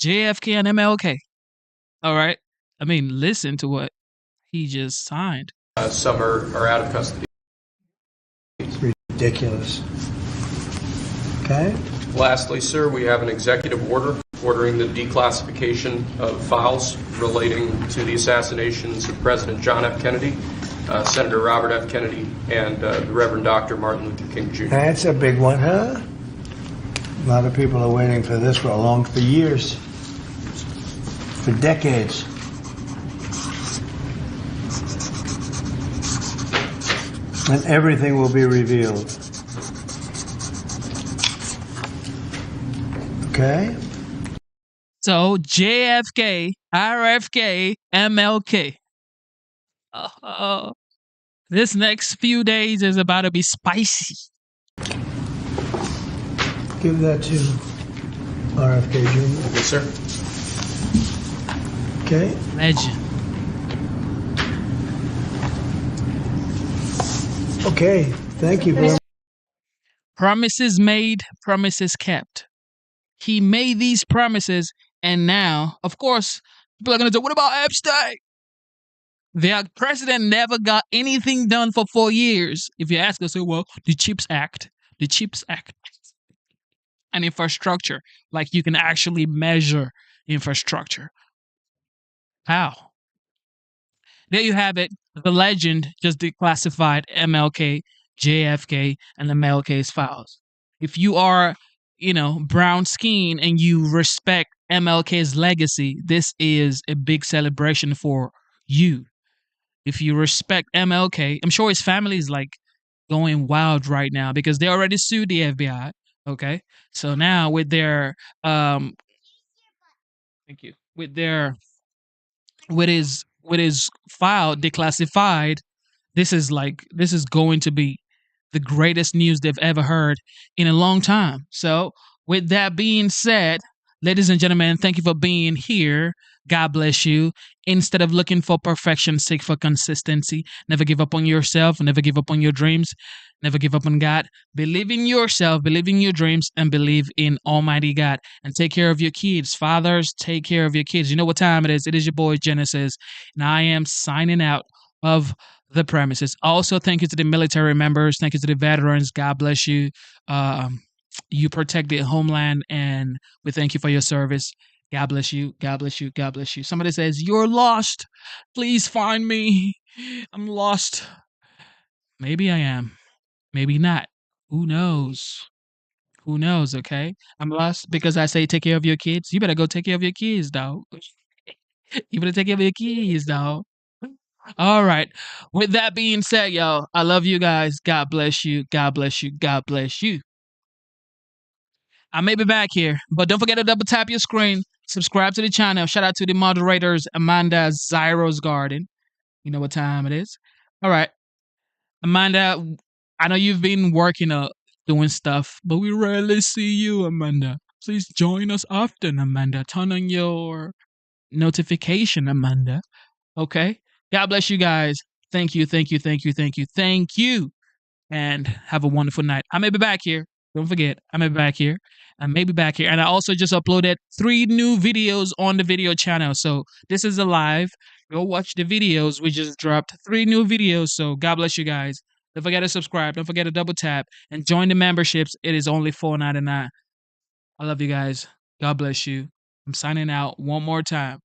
JFK and MLK. All right. Listen to what he just signed. Some are out of custody. It's ridiculous. Okay? Lastly, sir, we have an executive order ordering the declassification of files relating to the assassinations of President John F. Kennedy, Senator Robert F. Kennedy, and the Reverend Dr. Martin Luther King Jr. That's a big one, huh? A lot of people are waiting for this for years, for decades. And everything will be revealed. Okay? So JFK, RFK, MLK. This next few days is about to be spicy. Give that to RFK Jr. Yes, sir. Okay? Legend. Okay, thank you very much. Promises made, promises kept. He made these promises, and now, of course, people are going to say, what about Epstein? The president never got anything done for 4 years. If you ask us, well, the CHIPS Act, and infrastructure, like you can actually measure infrastructure. How? There you have it. The legend just declassified MLK, JFK, and MLK's files. If you are, brown skin and you respect MLK's legacy, this is a big celebration for you. If you respect MLK, I'm sure his family is like going wild right now because they already sued the FBI. Okay, so now with their thank you, with his file declassified, this is going to be the greatest news they've ever heard in a long time. So, with that being said, ladies and gentlemen, thank you for being here. God bless you. Instead of looking for perfection, seek for consistency. Never give up on yourself. Never give up on your dreams. Never give up on God. Believe in yourself, believe in your dreams, and believe in Almighty God. And take care of your kids. Fathers, take care of your kids. You know what time it is. It is your boy Genesis. And I am signing out of the premises. Also, thank you to the military members. Thank you to the veterans. God bless you. You protect the homeland, and we thank you for your service. God bless you. God bless you. God bless you. Somebody says, "You're lost. Please find me. I'm lost." Maybe I am. Maybe not. Who knows? Who knows? Okay. I'm lost because I say take care of your kids. You better go take care of your kids, dog. You better take care of your kids, dog. All right. With that being said, y'all, I love you guys. God bless you. God bless you. God bless you. I may be back here, but don't forget to double tap your screen. Subscribe to the channel. Shout out to the moderators, Amanda Zyro's Garden. You know what time it is. All right. Amanda, I know you've been working doing stuff, but we rarely see you, Amanda. Please join us often, Amanda. Turn on your notification, Amanda. Okay? God bless you guys. Thank you, thank you, thank you, thank you, thank you. And have a wonderful night. I may be back here. Don't forget, I may be back here. I may be back here. And I also just uploaded 3 new videos on the video channel. So this is a live. Go watch the videos. We just dropped 3 new videos. So God bless you guys. Don't forget to subscribe. Don't forget to double tap and join the memberships. It is only $4.99. I love you guys. God bless you. I'm signing out one more time.